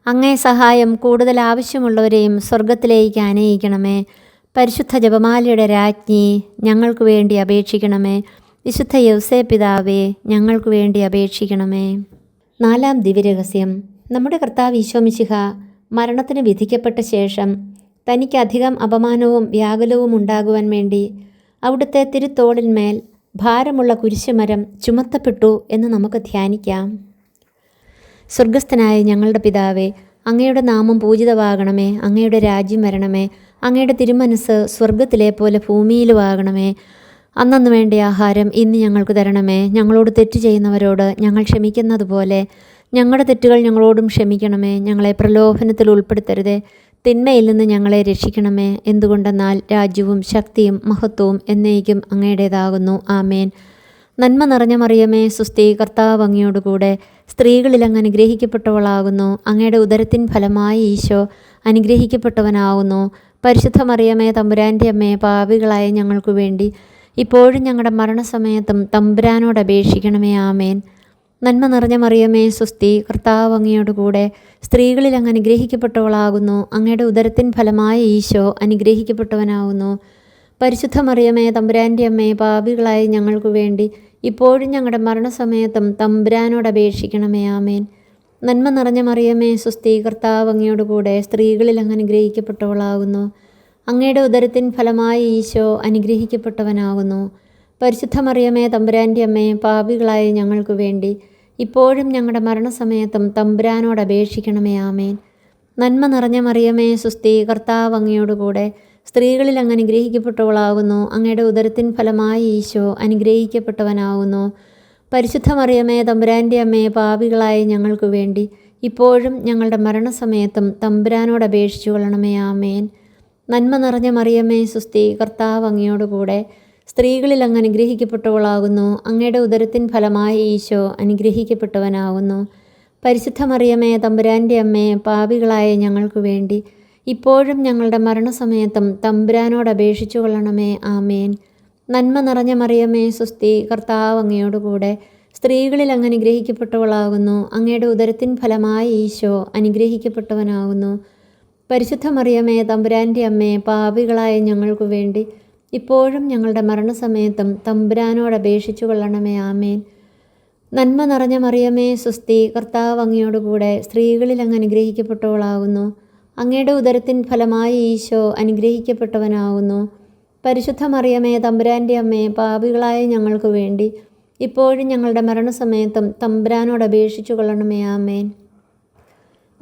അങ്ങേ സഹായം കൂടുതൽ ആവശ്യമുള്ളവരെയും സ്വർഗത്തിലേക്ക് ആനയിക്കണമേ. പരിശുദ്ധ ജപമാലയുടെ രാജ്ഞി, ഞങ്ങൾക്ക് വേണ്ടി അപേക്ഷിക്കണമേ. വിശുദ്ധ യൗസേ പിതാവേ, ഞങ്ങൾക്ക് വേണ്ടി അപേക്ഷിക്കണമേ. 4-ാം ദിവ്യരഹസ്യം. നമ്മുടെ കർത്താവ് ഈശോ മിശിഹ മരണത്തിന് വിധിക്കപ്പെട്ട ശേഷം തനിക്ക് അധികം അപമാനവും വ്യാകുലവും ഉണ്ടാകുവാൻ വേണ്ടി അവിടുത്തെ തിരുത്തോളിന്മേൽ ഭാരമുള്ള കുരിശുമരം ചുമത്തപ്പെട്ടു എന്ന് നമുക്ക് ധ്യാനിക്കാം. സ്വർഗസ്ഥനായ ഞങ്ങളുടെ പിതാവേ, അങ്ങയുടെ നാമം പൂജിതമാകണമേ. അങ്ങയുടെ രാജ്യം വരണമേ. അങ്ങയുടെ തിരുമനസ് സ്വർഗത്തിലെ പോലെ ഭൂമിയിലുമാകണമേ. അന്നന്ന് വേണ്ട ആഹാരം ഇന്ന് ഞങ്ങൾക്ക് തരണമേ. ഞങ്ങളോട് തെറ്റ് ചെയ്യുന്നവരോട് ഞങ്ങൾ ക്ഷമിക്കുന്നത് പോലെ ഞങ്ങളുടെ തെറ്റുകൾ ഞങ്ങളോടും ക്ഷമിക്കണമേ. ഞങ്ങളെ പ്രലോഭനത്തിൽ ഉൾപ്പെടുത്തരുതേ, തിന്മയിൽ നിന്ന് ഞങ്ങളെ രക്ഷിക്കണമേ. എന്തുകൊണ്ടെന്നാൽ രാജ്യവും ശക്തിയും മഹത്വവും എന്നേക്കും അങ്ങയുടേതാകുന്നു. ആമേൻ. നന്മ നിറഞ്ഞ മറിയമേ, സുസ്തി, കർത്താവ് അങ്ങയോടുകൂടെ സ്ത്രീകളിൽ അങ്ങ് അനുഗ്രഹിക്കപ്പെട്ടവളാകുന്നു. അങ്ങയുടെ ഉദരത്തിൻ ഫലമായി ഈശോ അനുഗ്രഹിക്കപ്പെട്ടവനാകുന്നു. പരിശുദ്ധ മറിയമേ, തമ്പുരാൻ്റെ അമ്മേ, പാപികളായ ഞങ്ങൾക്ക് വേണ്ടി ഇപ്പോഴും ഞങ്ങളുടെ മരണസമയത്തും തമ്പുരാനോട് അപേക്ഷിക്കണമേ. ആമേൻ. നന്മ നിറഞ്ഞ മറിയമേ, സുസ്തി, കർത്താവ് അങ്ങയോടുകൂടെ സ്ത്രീകളിൽ അങ്ങ് അനുഗ്രഹിക്കപ്പെട്ടവളാകുന്നു. അങ്ങയുടെ ഉദരത്തിൻ ഫലമായ ഈശോ അനുഗ്രഹിക്കപ്പെട്ടവനാകുന്നു. പരിശുദ്ധ മറിയമേ, തമ്പുരാൻ്റെ അമ്മേ, പാപികളായ ഞങ്ങൾക്ക് വേണ്ടി ഇപ്പോഴും ഞങ്ങളുടെ മരണസമയത്തും തമ്പുരാനോട് അപേക്ഷിക്കണമേ. ആമേൻ. നന്മ നിറഞ്ഞ മറിയമേ, സുസ്തി, കർത്താവ് അങ്ങയോടുകൂടെ സ്ത്രീകളിൽ അങ്ങ് അനുഗ്രഹിക്കപ്പെട്ടവളാകുന്നു. അങ്ങയുടെ ഉദരത്തിൻ ഫലമായ ഈശോ അനുഗ്രഹിക്കപ്പെട്ടവനാകുന്നു. പരിശുദ്ധ മറിയമേ, തമ്പുരാൻ്റെ അമ്മേ, പാപികളായ ഞങ്ങൾക്ക് വേണ്ടി ഇപ്പോഴും ഞങ്ങളുടെ മരണസമയത്തും തമ്പുരാനോട് അപേക്ഷിക്കണമേ. ആമേൻ. നന്മ നിറഞ്ഞ മറിയമേ, സുസ്തി, കർത്താവ് അങ്ങയോടുകൂടെ സ്ത്രീകളിൽ അങ്ങ് അനുഗ്രഹിക്കപ്പെട്ടവളാകുന്നു. അങ്ങയുടെ ഉദരത്തിൻ ഫലമായ ഈശോ അനുഗ്രഹിക്കപ്പെട്ടവനാകുന്നു. പരിശുദ്ധ മറിയമേ, തമ്പുരാൻ്റെ അമ്മേ, പാപികളായ ഞങ്ങൾക്ക് വേണ്ടി ഇപ്പോഴും ഞങ്ങളുടെ മരണസമയത്തും തമ്പുരാനോട് അപേക്ഷിച്ചു കൊള്ളണമേ. ആമേൻ. നന്മ നിറഞ്ഞ മറിയമേ, സുസ്തി, കർത്താവ് അങ്ങയോടുകൂടെ സ്ത്രീകളിൽ അങ്ങ് അനുഗ്രഹിക്കപ്പെട്ടവളാകുന്നു. അങ്ങയുടെ ഉദരത്തിൻ ഫലമായ ഈശോ അനുഗ്രഹിക്കപ്പെട്ടവനാകുന്നു. പരിശുദ്ധ മറിയമേ, തമ്പുരാൻ്റെ അമ്മേ, പാപികളായ ഞങ്ങൾക്ക് വേണ്ടി ഇപ്പോഴും ഞങ്ങളുടെ മരണസമയത്തും തമ്പുരാനോട് അപേക്ഷിച്ചു കൊള്ളണമേ. ആമേൻ. നന്മ നിറഞ്ഞ മറിയമേ, സുസ്തി, കർത്താവ് അങ്ങയോടുകൂടെ സ്ത്രീകളിൽ അങ്ങ് അനുഗ്രഹിക്കപ്പെട്ടവളാകുന്നു. അങ്ങയുടെ ഉദരത്തിൻ ഫലമായ ഈശോ അനുഗ്രഹിക്കപ്പെട്ടവനാകുന്നു. പരിശുദ്ധ മറിയമേ, തമ്പുരാൻ്റെ അമ്മേ, പാപികളായ ഞങ്ങൾക്ക് വേണ്ടി ഇപ്പോഴും ഞങ്ങളുടെ മരണസമയത്തും തമ്പുരാനോട് അപേക്ഷിച്ചു കൊള്ളണമേ. ആമേൻ. നന്മ നിറഞ്ഞ മറിയമേ, സുസ്തി, കർത്താവ് അങ്ങയോടുകൂടെ സ്ത്രീകളിൽ അങ്ങ് അനുഗ്രഹിക്കപ്പെട്ടവളാകുന്നു. അങ്ങയുടെ ഉദരത്തിൻ ഫലമായ ഈശോ അനുഗ്രഹിക്കപ്പെട്ടവനാകുന്നു. പരിശുദ്ധ മറിയമേ, തമ്പുരാൻ്റെ അമ്മേ, പാപികളായ ഞങ്ങൾക്ക് വേണ്ടി ഇപ്പോഴും ഞങ്ങളുടെ മരണസമയത്തും തമ്പുരാനോട് അപേക്ഷിച്ചു കൊള്ളണമേ. ആമേൻ.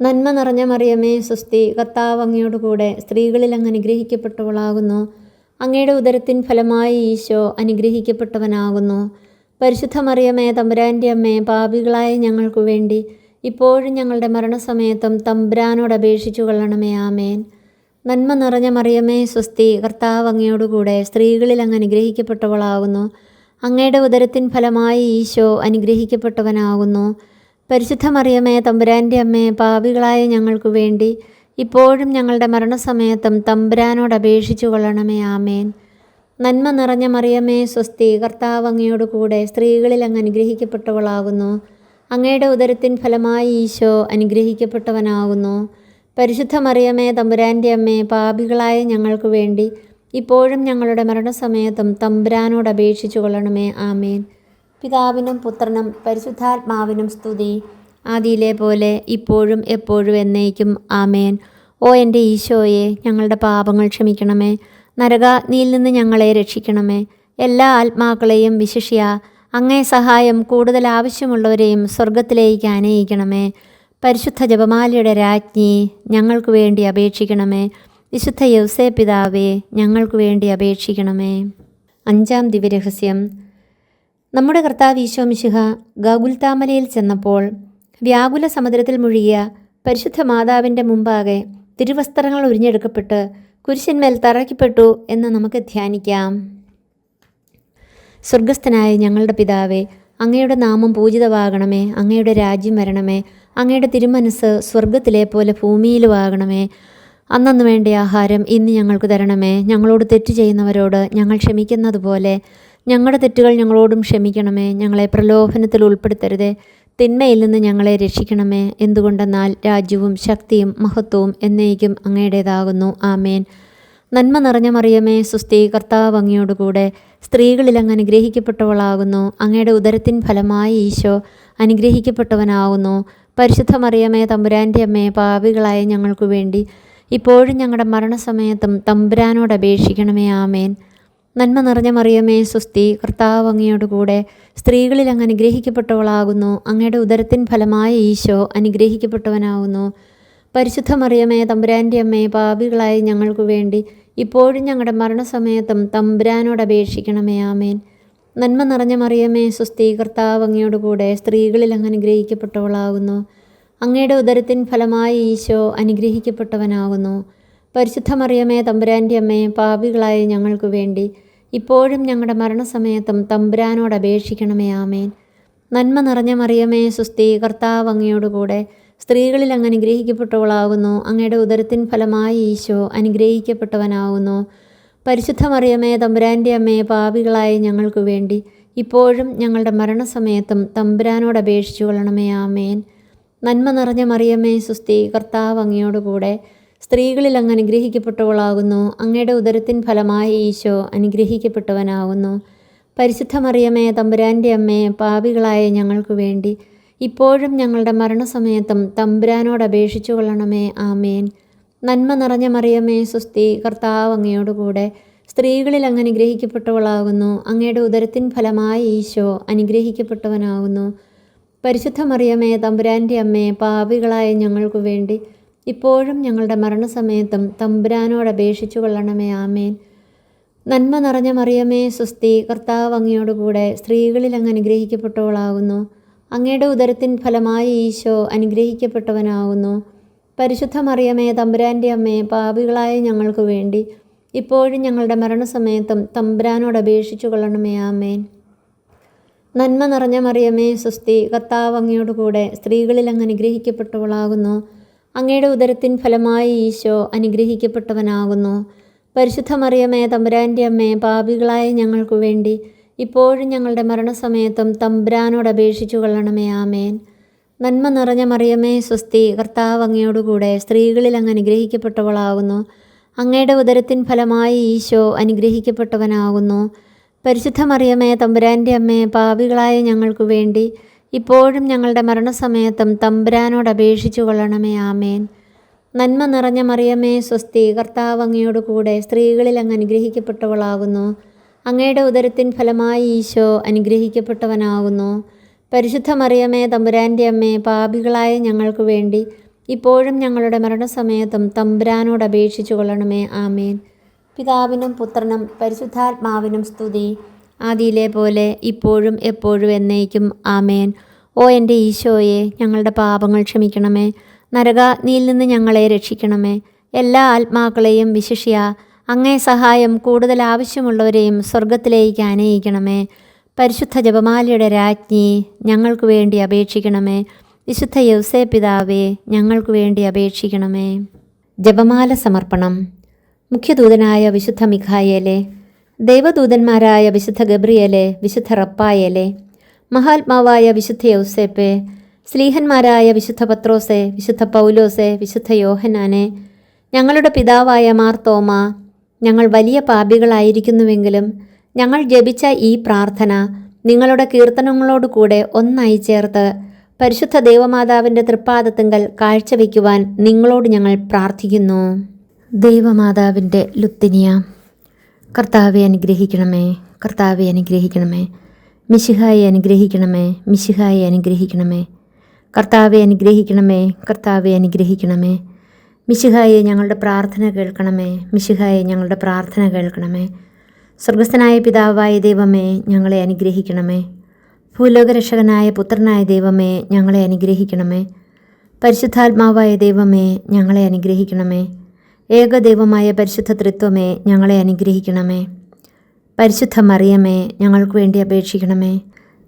നന്മ നിറഞ്ഞ മറിയമേ, സുസ്തി, കർത്താവ് അങ്ങയോടുകൂടെ സ്ത്രീകളിൽ അങ്ങ് അനുഗ്രഹിക്കപ്പെട്ടവളാകുന്നു. അങ്ങയുടെ ഉദരത്തിൻ ഫലമായ ഈശോ അനുഗ്രഹിക്കപ്പെട്ടവനാകുന്നു. പരിശുദ്ധ മറിയമേ, തമ്പുരാൻ്റെ അമ്മേ, പാപികളായ ഞങ്ങൾക്ക് വേണ്ടി ഇപ്പോഴും ഞങ്ങളുടെ മരണസമയത്തും തമ്പുരാനോട് അപേക്ഷിച്ചു കൊള്ളണമേ. ആമേൻ. നന്മ നിറഞ്ഞ മറിയമേ, സ്വസ്തി, കർത്താവ് അങ്ങയോടുകൂടെ സ്ത്രീകളിൽ അങ്ങ് അനുഗ്രഹിക്കപ്പെട്ടവളാകുന്നു. അങ്ങയുടെ ഉദരത്തിൻ ഫലമായി ഈശോ അനുഗ്രഹിക്കപ്പെട്ടവനാകുന്നു. പരിശുദ്ധ മറിയമേ, തമ്പുരാൻ്റെ അമ്മേ, പാപികളായ ഞങ്ങൾക്ക് വേണ്ടി ഇപ്പോഴും ഞങ്ങളുടെ മരണസമയത്തും തമ്പുരാനോട് അപേക്ഷിച്ചു കൊള്ളണമേ. ആമേൻ. നന്മ നിറഞ്ഞ മറിയമേ, സ്വസ്തി, കർത്താവ് അങ്ങയോടുകൂടെ സ്ത്രീകളിൽ അങ്ങ് അനുഗ്രഹിക്കപ്പെട്ടവളാകുന്നു. അങ്ങയുടെ ഉദരത്തിൻ ഫലമായി ഈശോ അനുഗ്രഹിക്കപ്പെട്ടവനാകുന്നു. പരിശുദ്ധ മറിയമേ, തമ്പുരാൻ്റെ അമ്മേ, പാപികളായ ഞങ്ങൾക്ക് വേണ്ടി ഇപ്പോഴും ഞങ്ങളുടെ മരണസമയത്തും തമ്പുരാനോട് അപേക്ഷിച്ചു കൊള്ളണമേ. ആമേൻ. പിതാവിനും പുത്രനും പരിശുദ്ധാത്മാവിനും സ്തുതി, ആദിയിലെ പോലെ ഇപ്പോഴും എപ്പോഴും എന്നേക്കും. ആമേൻ. ഓ എൻ്റെ ഈശോയെ, ഞങ്ങളുടെ പാപങ്ങൾ ക്ഷമിക്കണമേ. നരകാഗ്നിയിൽ നിന്ന് ഞങ്ങളെ രക്ഷിക്കണമേ. എല്ലാ ആത്മാക്കളെയും വിശിഷ്യ അങ്ങേ സഹായം കൂടുതൽ ആവശ്യമുള്ളവരെയും സ്വർഗത്തിലേക്ക് ആനയിക്കണമേ. പരിശുദ്ധ ജപമാലയുടെ രാജ്ഞി, ഞങ്ങൾക്ക് വേണ്ടി അപേക്ഷിക്കണമേ. വിശുദ്ധ യൗസേ പിതാവേ, ഞങ്ങൾക്ക് വേണ്ടി അപേക്ഷിക്കണമേ. 5-ാം ദിവ്യരഹസ്യം. നമ്മുടെ കർത്താവ് ഈശോ മിശിഹ ഗാഗുൽത്താമലയിൽ ചെന്നപ്പോൾ വ്യാകുല സമുദ്രത്തിൽ മുഴുകിയ പരിശുദ്ധ മാതാവിൻ്റെ മുമ്പാകെ തിരുവസ്ത്രങ്ങൾ ഉരിഞ്ഞെടുക്കപ്പെട്ട് കുരിശന്മേൽ തറയ്ക്കപ്പെട്ടു എന്ന് നമുക്ക് ധ്യാനിക്കാം. സ്വർഗസ്ഥനായ ഞങ്ങളുടെ പിതാവേ, അങ്ങയുടെ നാമം പൂജിതമാകണമേ. അങ്ങയുടെ രാജ്യം വരണമേ. അങ്ങയുടെ തിരുമനസ് സ്വർഗത്തിലെ പോലെ ഭൂമിയിലുമാകണമേ. അന്നന്ന് വേണ്ട ആഹാരം ഇന്ന് ഞങ്ങൾക്ക് തരണമേ. ഞങ്ങളോട് തെറ്റ് ചെയ്യുന്നവരോട് ഞങ്ങൾ ക്ഷമിക്കുന്നത് പോലെ ഞങ്ങളുടെ തെറ്റുകൾ ഞങ്ങളോടും ക്ഷമിക്കണമേ. ഞങ്ങളെ പ്രലോഭനത്തിൽ ഉൾപ്പെടുത്തരുതേ, തിന്മയിൽ നിന്ന് ഞങ്ങളെ രക്ഷിക്കണമേ. എന്തുകൊണ്ടെന്നാൽ രാജ്യവും ശക്തിയും മഹത്വവും എന്നേക്കും അങ്ങയുടേതാകുന്നു. ആമേൻ. നന്മ നിറഞ്ഞ മറിയമേ, സുസ്തി, കർത്താവ് അങ്ങയോടുകൂടെ സ്ത്രീകളിൽ അങ്ങ് അനുഗ്രഹിക്കപ്പെട്ടവളാകുന്നു. അങ്ങയുടെ ഉദരത്തിൻ ഫലമായി ഈശോ അനുഗ്രഹിക്കപ്പെട്ടവനാകുന്നു. പരിശുദ്ധ മറിയമേ, തമ്പുരാൻ്റെ അമ്മേ, പാപികളായ ഞങ്ങൾക്ക് വേണ്ടി ഇപ്പോഴും ഞങ്ങളുടെ മരണസമയത്തും തമ്പുരാനോട് അപേക്ഷിക്കണമേ. ആമേൻ. നന്മ നിറഞ്ഞ മറിയമേ, സുസ്തി, കർത്താവ് അങ്ങയോടുകൂടെ സ്ത്രീകളിൽ അങ്ങ് അനുഗ്രഹിക്കപ്പെട്ടവളാകുന്നു. അങ്ങയുടെ ഉദരത്തിൻ ഫലമായി ഈശോ അനുഗ്രഹിക്കപ്പെട്ടവനാകുന്നു. പരിശുദ്ധ മറിയമേ, തമ്പുരാൻ്റെ അമ്മേ, പാപികളായ ഞങ്ങൾക്ക് വേണ്ടി ഇപ്പോഴും ഞങ്ങളുടെ മരണസമയത്തും തമ്പുരാനോട് അപേക്ഷിക്കണമേ. ആമേൻ. നന്മ നിറഞ്ഞ മറിയമേ, സുസ്തി, കർത്താവ് അങ്ങയോടുകൂടെ സ്ത്രീകളിൽ അങ്ങ് അനുഗ്രഹിക്കപ്പെട്ടവളാകുന്നു. അങ്ങയുടെ ഉദരത്തിൻ ഫലമായി ഈശോ അനുഗ്രഹിക്കപ്പെട്ടവനാകുന്നു. പരിശുദ്ധ മറിയമേ, തമ്പുരാൻ്റെ അമ്മേ, പാപികളായ ഞങ്ങൾക്ക് വേണ്ടി ഇപ്പോഴും ഞങ്ങളുടെ മരണസമയത്തും തമ്പുരാനോട് അപേക്ഷിക്കണമേ. ആമേൻ. നന്മ നിറഞ്ഞ മറിയമേ, സുസ്തി, കർത്താവ് അങ്ങയോടുകൂടെ സ്ത്രീകളിൽ അങ്ങ് അനുഗ്രഹിക്കപ്പെട്ടവളാകുന്നു. അങ്ങയുടെ ഉദരത്തിൻ ഫലമായി ഈശോ അനുഗ്രഹിക്കപ്പെട്ടവനാകുന്നു. പരിശുദ്ധ മറിയമേ, തമ്പുരാൻ്റെ അമ്മേ, പാപികളായ ഞങ്ങൾക്ക് വേണ്ടി ഇപ്പോഴും ഞങ്ങളുടെ മരണസമയത്തും തമ്പുരാനോട് അപേക്ഷിച്ചു കൊള്ളണമേ. ആമേൻ. നന്മ നിറഞ്ഞ മറിയമേ, സുസ്തി, കർത്താവ് അങ്ങയോടുകൂടെ സ്ത്രീകളിൽ അങ്ങ് അനുഗ്രഹിക്കപ്പെട്ടവളാകുന്നു. അങ്ങയുടെ ഉദരത്തിൻ ഫലമായി ഈശോ അനുഗ്രഹിക്കപ്പെട്ടവനാകുന്നു. പരിശുദ്ധ മറിയമേ, തമ്പുരാൻ്റെ അമ്മേ, പാപികളായ ഞങ്ങൾക്ക് വേണ്ടി ഇപ്പോഴും ഞങ്ങളുടെ മരണസമയത്തും തമ്പുരാനോട് അപേക്ഷിച്ചു കൊള്ളണമേ. ആമേൻ. നന്മ നിറഞ്ഞ മറിയമേ, സുസ്തി, കർത്താവ് അങ്ങയോടുകൂടെ സ്ത്രീകളിൽ അങ്ങ് അനുഗ്രഹിക്കപ്പെട്ടവളാകുന്നു. അങ്ങയുടെ ഉദരത്തിൻ ഫലമായി ഈശോ അനുഗ്രഹിക്കപ്പെട്ടവനാകുന്നു. പരിശുദ്ധ മറിയമേ, തമ്പുരാൻ്റെ അമ്മേ, പാപികളായ ഞങ്ങൾക്ക് വേണ്ടി ഇപ്പോഴും ഞങ്ങളുടെ മരണസമയത്തും തമ്പുരാനോട് അപേക്ഷിച്ചു കൊള്ളണമേ. ആമേൻ. നന്മ നിറഞ്ഞ മറിയമേ, സുസ്തി, കർത്താവ് അങ്ങയോടുകൂടെ സ്ത്രീകളിൽ അങ്ങ് അനുഗ്രഹിക്കപ്പെട്ടവളാകുന്നു. അങ്ങയുടെ ഉദരത്തിൻ ഫലമായി ഈശോ അനുഗ്രഹിക്കപ്പെട്ടവനാകുന്നു. പരിശുദ്ധ മറിയമേ, തമ്പുരാൻ്റെ അമ്മേ, പാപികളായ ഞങ്ങൾക്ക് വേണ്ടി ഇപ്പോഴും ഞങ്ങളുടെ മരണസമയത്തും തമ്പുരാനോട് അപേക്ഷിച്ചു കൊള്ളണമേ. ആമേൻ. നന്മ നിറഞ്ഞ മറിയമേ, സുസ്തി, കർത്താവ് അങ്ങയോടുകൂടെ സ്ത്രീകളിൽ അങ്ങ് അനുഗ്രഹിക്കപ്പെട്ടവളാകുന്നു. അങ്ങയുടെ ഉദരത്തിൻ ഫലമായി ഈശോ അനുഗ്രഹിക്കപ്പെട്ടവനാകുന്നു. പരിശുദ്ധ മറിയമേ, തമ്പുരാൻ്റെ അമ്മേ, പാപികളായ ഞങ്ങൾക്ക് വേണ്ടി ഇപ്പോഴും ഞങ്ങളുടെ മരണസമയത്തും തമ്പുരാനോട് അപേക്ഷിച്ചു കൊള്ളണമേ. ആമേൻ. നന്മ നിറഞ്ഞ മറിയമേ, സ്വസ്തി, കർത്താവ് അങ്ങയോടുകൂടെ സ്ത്രീകളിൽ അങ്ങ് അനുഗ്രഹിക്കപ്പെട്ടവളാകുന്നു. അങ്ങയുടെ ഉദരത്തിൻ ഫലമായി ഈശോ അനുഗ്രഹിക്കപ്പെട്ടവനാകുന്നു. പരിശുദ്ധ മറിയമേ, തമ്പുരാൻ്റെ അമ്മേ, പാപികളായ ഞങ്ങൾക്ക് വേണ്ടി ഇപ്പോഴും ഞങ്ങളുടെ മരണസമയത്തും തമ്പുരാനോട് അപേക്ഷിച്ചു കൊള്ളണമേ. ആമേൻ. നന്മ നിറഞ്ഞ മറിയമേ, സ്വസ്തി, കർത്താവ് അങ്ങയോടുകൂടെ സ്ത്രീകളിൽ അങ്ങ് അനുഗ്രഹിക്കപ്പെട്ടവളാകുന്നു. അങ്ങയുടെ ഉദരത്തിൻ ഫലമായി ഈശോ അനുഗ്രഹിക്കപ്പെട്ടവനാകുന്നു. പരിശുദ്ധ മറിയമേ, തമ്പുരാൻ്റെ അമ്മേ, പാപികളായ ഞങ്ങൾക്ക് വേണ്ടി ഇപ്പോഴും ഞങ്ങളുടെ മരണസമയത്തും തമ്പുരാനോട് അപേക്ഷിച്ചു കൊള്ളണമേ. ആമേൻ. പിതാവിനും പുത്രനും പരിശുദ്ധാത്മാവിനും സ്തുതി, ആദിയിലെ പോലെ ഇപ്പോഴും എപ്പോഴും എന്നേക്കും. ആമേൻ. ഓ എൻ്റെ ഈശോയെ, ഞങ്ങളുടെ പാപങ്ങൾ ക്ഷമിക്കണമേ. നരകാഗ്നിയിൽ നിന്ന് ഞങ്ങളെ രക്ഷിക്കണമേ. എല്ലാ ആത്മാക്കളെയും വിശിഷ്യ അങ്ങേ സഹായം കൂടുതൽ ആവശ്യമുള്ളവരെയും സ്വർഗത്തിലേക്ക് ആനയിക്കണമേ. പരിശുദ്ധ ജപമാലയുടെ രാജ്ഞി, ഞങ്ങൾക്ക് വേണ്ടി അപേക്ഷിക്കണമേ. വിശുദ്ധ യൗസേ പിതാവേ, ഞങ്ങൾക്ക് വേണ്ടി അപേക്ഷിക്കണമേ. ജപമാല സമർപ്പണം. മുഖ്യദൂതനായ വിശുദ്ധ മിഖായേലെ, ദൈവദൂതന്മാരായ വിശുദ്ധ ഗബ്രിയേലെ, വിശുദ്ധ റപ്പായേലെ, മഹാത്മാവായ വിശുദ്ധ യൗസേപ്പെ, സ്ലീഹന്മാരായ വിശുദ്ധ പത്രോസെ, വിശുദ്ധ പൗലോസെ, വിശുദ്ധ യോഹന്നാനെ, ഞങ്ങളുടെ പിതാവായ മാർത്തോമ, ഞങ്ങൾ വലിയ പാപികളായിരിക്കുന്നുവെങ്കിലും ഞങ്ങൾ ജപിച്ച ഈ പ്രാർത്ഥന നിങ്ങളുടെ കീർത്തനങ്ങളോടുകൂടെ ഒന്നായി ചേർത്ത് പരിശുദ്ധ ദൈവമാതാവിൻ്റെ തൃപ്പാദത്തിങ്കൽ കാഴ്ചവെക്കുവാൻ നിങ്ങളോട് ഞങ്ങൾ പ്രാർത്ഥിക്കുന്നു. ദൈവമാതാവിൻ്റെ ലുത്തിനിയ. കർത്താവെ അനുഗ്രഹിക്കണമേ, കർത്താവെ അനുഗ്രഹിക്കണമേ. മിശിഹായെ അനുഗ്രഹിക്കണമേ, മിശിഹായെ അനുഗ്രഹിക്കണമേ. കർത്താവെ അനുഗ്രഹിക്കണമേ, കർത്താവെ അനുഗ്രഹിക്കണമേ. മിശിഹായെ ഞങ്ങളുടെ പ്രാർത്ഥന കേൾക്കണമേ, മിശിഹായെ ഞങ്ങളുടെ പ്രാർത്ഥന കേൾക്കണമേ. സ്വർഗസ്ഥനായ പിതാവായ ദൈവമേ, ഞങ്ങളെ അനുഗ്രഹിക്കണമേ. ഭൂലോകരക്ഷകനായ പുത്രനായ ദൈവമേ, ഞങ്ങളെ അനുഗ്രഹിക്കണമേ. പരിശുദ്ധാത്മാവായ ദൈവമേ, ഞങ്ങളെ അനുഗ്രഹിക്കണമേ. ഏകദൈവമായ പരിശുദ്ധ ത്രിത്വമേ, ഞങ്ങളെ അനുഗ്രഹിക്കണമേ. പരിശുദ്ധ മറിയമേ, ഞങ്ങൾക്ക് വേണ്ടി അപേക്ഷിക്കണമേ.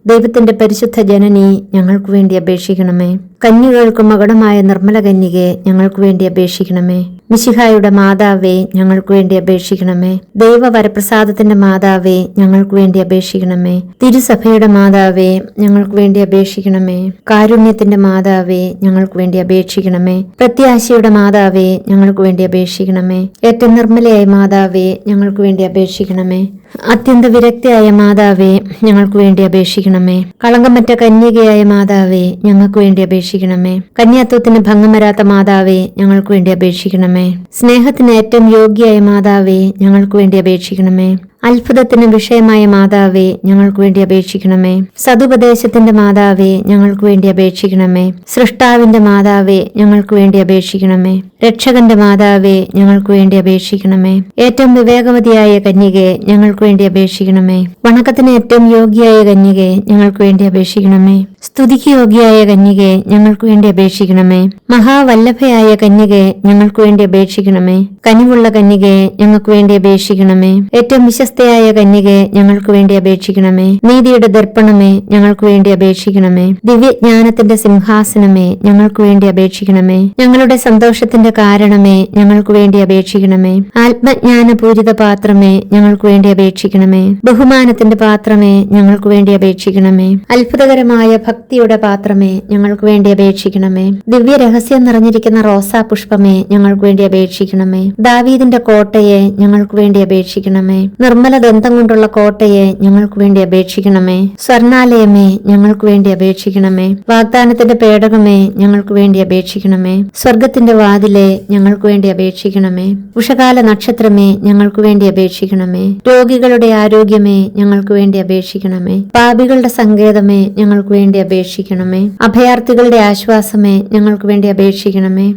ദൈവത്തിൻ്റെ പരിശുദ്ധ ജനനി, ഞങ്ങൾക്ക് വേണ്ടി അപേക്ഷിക്കണമേ. കന്യകൾക്ക് മകുടമായ നിർമ്മല കന്യകെ, ഞങ്ങൾക്ക് വേണ്ടി അപേക്ഷിക്കണമേ. മിശിഹായുടെ മാതാവേ, ഞങ്ങൾക്ക് വേണ്ടി അപേക്ഷിക്കണമേ. ദൈവവരപ്രസാദത്തിന്റെ മാതാവേ, ഞങ്ങൾക്ക് വേണ്ടി അപേക്ഷിക്കണമേ. തിരുസഭയുടെ മാതാവേ, ഞങ്ങൾക്ക് വേണ്ടി അപേക്ഷിക്കണമേ. കാരുണ്യത്തിന്റെ മാതാവേ, ഞങ്ങൾക്ക് വേണ്ടി അപേക്ഷിക്കണമേ. പ്രത്യാശയുടെ മാതാവേ, ഞങ്ങൾക്ക് വേണ്ടി അപേക്ഷിക്കണമേ. ഏറ്റവും നിർമ്മലയായ മാതാവേ, ഞങ്ങൾക്ക് വേണ്ടി അപേക്ഷിക്കണമേ. അത്യന്ത വിരക്തിയായ മാതാവേ, ഞങ്ങൾക്ക് വേണ്ടി അപേക്ഷിക്കണമേ. കളങ്കമറ്റ കന്യകയായ മാതാവേ, ഞങ്ങൾക്ക് വേണ്ടി അപേക്ഷിക്കണമേ. കന്യാത്വത്തിന് ഭംഗം വരാത്ത മാതാവേ, ഞങ്ങൾക്ക് വേണ്ടി അപേക്ഷിക്കണമേ. സ്നേഹത്തിന് ഏറ്റവും യോഗ്യയായ മാതാവേ, ഞങ്ങൾക്ക് വേണ്ടി അപേക്ഷിക്കണമേ. അത്ഭുതത്തിന് വിഷയമായ മാതാവേ, ഞങ്ങൾക്ക് വേണ്ടി അപേക്ഷിക്കണമേ. സതുപദേശത്തിന്റെ മാതാവേ, ഞങ്ങൾക്ക് വേണ്ടി അപേക്ഷിക്കണമേ. സൃഷ്ടാവിന്റെ മാതാവേ, ഞങ്ങൾക്ക് വേണ്ടി അപേക്ഷിക്കണമേ. രക്ഷകന്റെ മാതാവേ, ഞങ്ങൾക്ക് വേണ്ടി അപേക്ഷിക്കണമേ. ഏറ്റവും വിവേകവതിയായ കന്യകെ, ഞങ്ങൾക്ക് വേണ്ടി അപേക്ഷിക്കണമേ. വണക്കത്തിന് ഏറ്റവും യോഗ്യയായ കന്യകെ, ഞങ്ങൾക്ക് വേണ്ടി അപേക്ഷിക്കണമേ. സ്തുതിക്ക് യോഗ്യയായ കന്യകെ, ഞങ്ങൾക്ക് വേണ്ടി അപേക്ഷിക്കണമേ. മഹാവല്ലഭയായ കന്യകെ, ഞങ്ങൾക്ക് വേണ്ടി അപേക്ഷിക്കണമേ. കനിവുള്ള കന്യകെ, ഞങ്ങൾക്ക് വേണ്ടി അപേക്ഷിക്കണമേ. ഏറ്റവും വിശ്വസ്തയായ കന്യകെ, ഞങ്ങൾക്ക് വേണ്ടി അപേക്ഷിക്കണമേ. നീതിയുടെ ദർപ്പണമേ, ഞങ്ങൾക്ക് വേണ്ടി അപേക്ഷിക്കണമേ. ദിവ്യജ്ഞാനത്തിന്റെ സിംഹാസനമേ, ഞങ്ങൾക്ക് വേണ്ടി അപേക്ഷിക്കണമേ. ഞങ്ങളുടെ സന്തോഷത്തിന്റെ കാരണമേ, ഞങ്ങൾക്ക് വേണ്ടി അപേക്ഷിക്കണമേ. ആത്മജ്ഞാനപൂരിത പാത്രമേ, ഞങ്ങൾക്ക് വേണ്ടി അപേക്ഷിക്കണമേ. ബഹുമാനത്തിന്റെ പാത്രമേ, ഞങ്ങൾക്ക് വേണ്ടി അപേക്ഷിക്കണമേ. അത്ഭുതകരമായ ഭക്തിയുടെ പാത്രമേ, ഞങ്ങൾക്ക് വേണ്ടി അപേക്ഷിക്കണമേ. ദിവ്യ രഹസ്യം നിറഞ്ഞിരിക്കുന്ന റോസാ പുഷ്പമേ, ഞങ്ങൾക്ക് വേണ്ടി അപേക്ഷിക്കണമേ. ദാവീദിന്റെ കോട്ടയെ, ഞങ്ങൾക്ക് വേണ്ടി അപേക്ഷിക്കണമേ. നിർമ്മല ദന്തം കൊണ്ടുള്ള കോട്ടയെ, ഞങ്ങൾക്ക് വേണ്ടി അപേക്ഷിക്കണമേ. സ്വർണാലയമേ, ഞങ്ങൾക്ക് വേണ്ടി അപേക്ഷിക്കണമേ. വാഗ്ദാനത്തിന്റെ പേടകമേ, ഞങ്ങൾക്ക് വേണ്ടി അപേക്ഷിക്കണമേ. സ്വർഗത്തിന്റെ വാതിലെ, ഞങ്ങൾക്ക് വേണ്ടി അപേക്ഷിക്കണമേ. ഉഷകാല നക്ഷത്രമേ, ഞങ്ങൾക്ക് വേണ്ടി അപേക്ഷിക്കണമേ. രോഗികളുടെ ആരോഗ്യമേ, ഞങ്ങൾക്ക് വേണ്ടി അപേക്ഷിക്കണമേ. പാപികളുടെ സങ്കേതമേ, ഞങ്ങൾക്ക് വേണ്ടി അപേക്ഷിക്കണമേ. അഭയാർത്ഥികളുടെ ആശ്വാസമേ, ഞങ്ങൾക്ക് വേണ്ടി അപേക്ഷിക്കണമേ.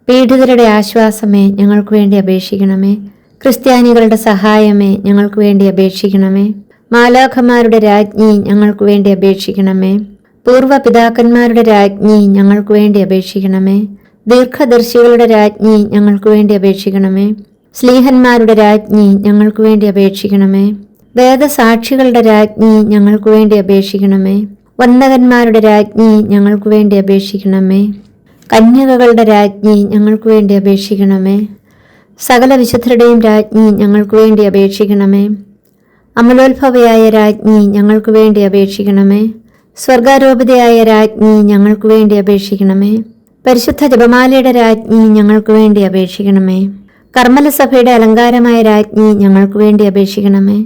പീഡിതരുടെ ആശ്വാസമേ, ഞങ്ങൾക്ക് വേണ്ടി അപേക്ഷിക്കണമേ. ക്രിസ്ത്യാനികളുടെ സഹായമേ, ഞങ്ങൾക്ക് വേണ്ടി അപേക്ഷിക്കണമേ. മാലാഖമാരുടെ രാജ്ഞി, ഞങ്ങൾക്ക് വേണ്ടി അപേക്ഷിക്കണമേ. പൂർവ്വ പിതാക്കന്മാരുടെ രാജ്ഞി, ഞങ്ങൾക്ക് വേണ്ടി അപേക്ഷിക്കണമേ. ദീർഘദർശികളുടെ രാജ്ഞി, ഞങ്ങൾക്ക് വേണ്ടി അപേക്ഷിക്കണമേ. സ്ലീഹന്മാരുടെ രാജ്ഞി, ഞങ്ങൾക്ക് വേണ്ടി അപേക്ഷിക്കണമേ. വേദസാക്ഷികളുടെ രാജ്ഞി, ഞങ്ങൾക്ക് വേണ്ടി അപേക്ഷിക്കണമേ. വന്ദകന്മാരുടെ രാജ്ഞി, ഞങ്ങൾക്ക് വേണ്ടി അപേക്ഷിക്കണമേ. കന്യകകളുടെ രാജ്ഞി, ഞങ്ങൾക്ക് വേണ്ടി അപേക്ഷിക്കണമേ. സകല വിശുദ്ധരുടെയും രാജ്ഞി, ഞങ്ങൾക്ക് വേണ്ടി അപേക്ഷിക്കണമേ. അമലോത്ഭവയായ രാജ്ഞി, ഞങ്ങൾക്ക് വേണ്ടി അപേക്ഷിക്കണമേ. സ്വർഗാരോപിതയായ രാജ്ഞി, ഞങ്ങൾക്ക് വേണ്ടി അപേക്ഷിക്കണമേ. പരിശുദ്ധ ജപമാലയുടെ രാജ്ഞി, ഞങ്ങൾക്ക് വേണ്ടി അപേക്ഷിക്കണമേ. കർമ്മലസഭയുടെ അലങ്കാരമായ രാജ്ഞി, ഞങ്ങൾക്ക് വേണ്ടി അപേക്ഷിക്കണമേ.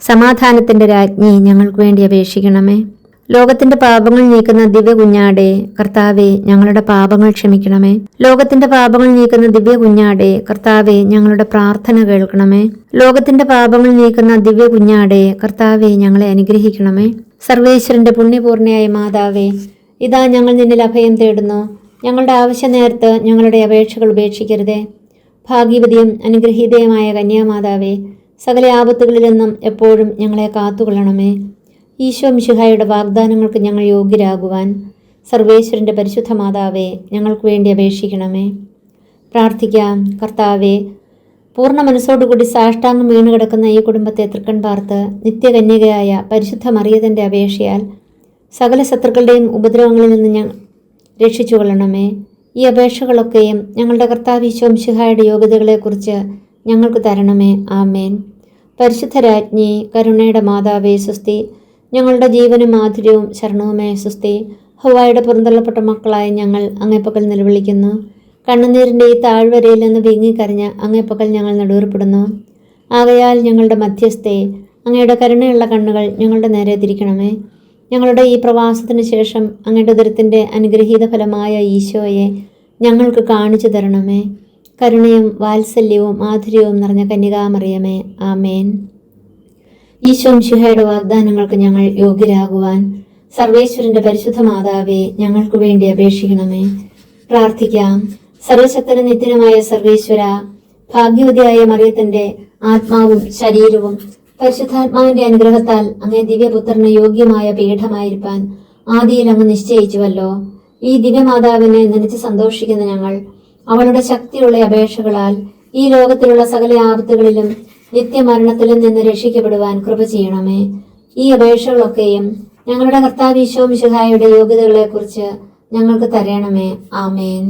സമാധാനത്തിന്റെ രാജ്ഞി, ഞങ്ങൾക്ക് വേണ്ടി അപേക്ഷിക്കണമേ. ലോകത്തിന്റെ പാപങ്ങൾ നീക്കുന്ന ദിവ്യ കുഞ്ഞാടെ, കർത്താവെ, ഞങ്ങളുടെ പാപങ്ങൾ ക്ഷമിക്കണമേ. ലോകത്തിന്റെ പാപങ്ങൾ നീക്കുന്ന ദിവ്യ കുഞ്ഞാടെ, കർത്താവെ, ഞങ്ങളുടെ പ്രാർത്ഥന കേൾക്കണമേ. ലോകത്തിന്റെ പാപങ്ങൾ നീക്കുന്ന ദിവ്യ കുഞ്ഞാടെ, കർത്താവെ, ഞങ്ങളെ അനുഗ്രഹിക്കണമേ. സർവേശ്വരന്റെ പുണ്യപൂർണയായ മാതാവേ, ഇതാ ഞങ്ങൾ നിന്നിൽ അഭയം തേടുന്നു. ഞങ്ങളുടെ ആവശ്യ നേരത്ത് ഞങ്ങളുടെ അപേക്ഷകൾ ഉപേക്ഷിക്കരുതേ. ഭാഗ്യവതിയും അനുഗ്രഹീതയുമായ കന്യാമാതാവേ, സകല ആപത്തുകളിൽ നിന്നും എപ്പോഴും ഞങ്ങളെ കാത്തുകൊള്ളണമേ. ഈശോ മിശിഹായുടെ വാഗ്ദാനങ്ങൾക്ക് ഞങ്ങൾ യോഗ്യരാകുവാൻ സർവേശ്വരൻ്റെ പരിശുദ്ധ മാതാവേ, ഞങ്ങൾക്ക് വേണ്ടി അപേക്ഷിക്കണമേ. പ്രാർത്ഥിക്കാം. കർത്താവെ, പൂർണ്ണ മനസ്സോടുകൂടി സാഷ്ടാംഗം വീണുകിടക്കുന്ന ഈ കുടുംബത്തെ തൃക്കൺ പാർത്ത് നിത്യകന്യകയായ പരിശുദ്ധ മറിയത്തിൻ്റെ അപേക്ഷയാൽ സകല ശത്രുക്കളുടെയും ഉപദ്രവങ്ങളിൽ നിന്ന് ഞങ്ങൾ രക്ഷിച്ചു കൊള്ളണമേ. ഈ അപേക്ഷകളൊക്കെയും ഞങ്ങളുടെ കർത്താവ് ഈശോ മിശിഹായുടെ യോഗ്യതകളെക്കുറിച്ച് ഞങ്ങൾക്ക് തരണമേ. ആമേൻ. പരിശുദ്ധ രാജ്ഞി, കരുണയുടെ മാതാവേ സുസ്തി. ഞങ്ങളുടെ ജീവനും മാധുര്യവും ശരണവുമേ സുസ്തി. ഹവ്വായുടെ പുറന്തള്ളപ്പെട്ട മക്കളായ ഞങ്ങൾ അങ്ങേപ്പക്കൽ നിലവിളിക്കുന്നു. കണ്ണുനീരിൻ്റെ ഈ താഴ്വരയിൽ നിന്ന് വീങ്ങിക്കരഞ്ഞ് അങ്ങേപ്പക്കൽ ഞങ്ങൾ നെടുവേർപ്പെടുന്നു. ആകയാൽ ഞങ്ങളുടെ മധ്യസ്ഥെ, അങ്ങയുടെ കരുണയുള്ള കണ്ണുകൾ ഞങ്ങളുടെ നേരെ തിരിക്കണമേ. ഞങ്ങളുടെ ഈ പ്രവാസത്തിന് ശേഷം അങ്ങയുടെ ഉദരത്തിൻ്റെ അനുഗ്രഹീത ഫലമായ ഈശോയെ ഞങ്ങൾക്ക് കാണിച്ചു തരണമേ. കരുണയും വാത്സല്യവും മാധുര്യവും നിറഞ്ഞ കന്യകാമറിയമേ, ആമേൻ. ഈശോ മിശിഹായുടെ വാഗ്ദാനങ്ങൾക്ക് ഞങ്ങൾ യോഗ്യരാകുവാൻ സർവേശ്വരന്റെ പരിശുദ്ധ മാതാവേ, ഞങ്ങൾക്ക് വേണ്ടി അപേക്ഷിക്കണമേ. പ്രാർത്ഥിക്കാം. സർവശക്തനും നിത്യനുമായ സർവേശ്വര, ഭാഗ്യവതിയായ മറിയത്തിന്റെ ആത്മാവും ശരീരവും പരിശുദ്ധാത്മാവിന്റെ അനുഗ്രഹത്താൽ അങ്ങേ ദിവ്യപുത്രന് യോഗ്യമായ പീഠമായിരിക്കാൻ ആദിയിൽ അങ്ങ് നിശ്ചയിച്ചുവല്ലോ. ഈ ദിവ്യമാതാവിനെ നനച്ച് സന്തോഷിക്കുന്ന ഞങ്ങൾ അവളുടെ ശക്തിയുള്ള അപേക്ഷകളാൽ ഈ ലോകത്തിലുള്ള സകല ആപത്തുകളിലും നിത്യമരണത്തിലും നിന്ന് രക്ഷിക്കപ്പെടുവാൻ കൃപ ചെയ്യണമേ. ഈ അപേക്ഷകളൊക്കെയും ഞങ്ങളുടെ കർത്താവ് ഈശോ മിശിഹായുടെ യോഗ്യതകളെക്കുറിച്ച് ഞങ്ങൾക്ക് തരണമേ. ആമേൻ.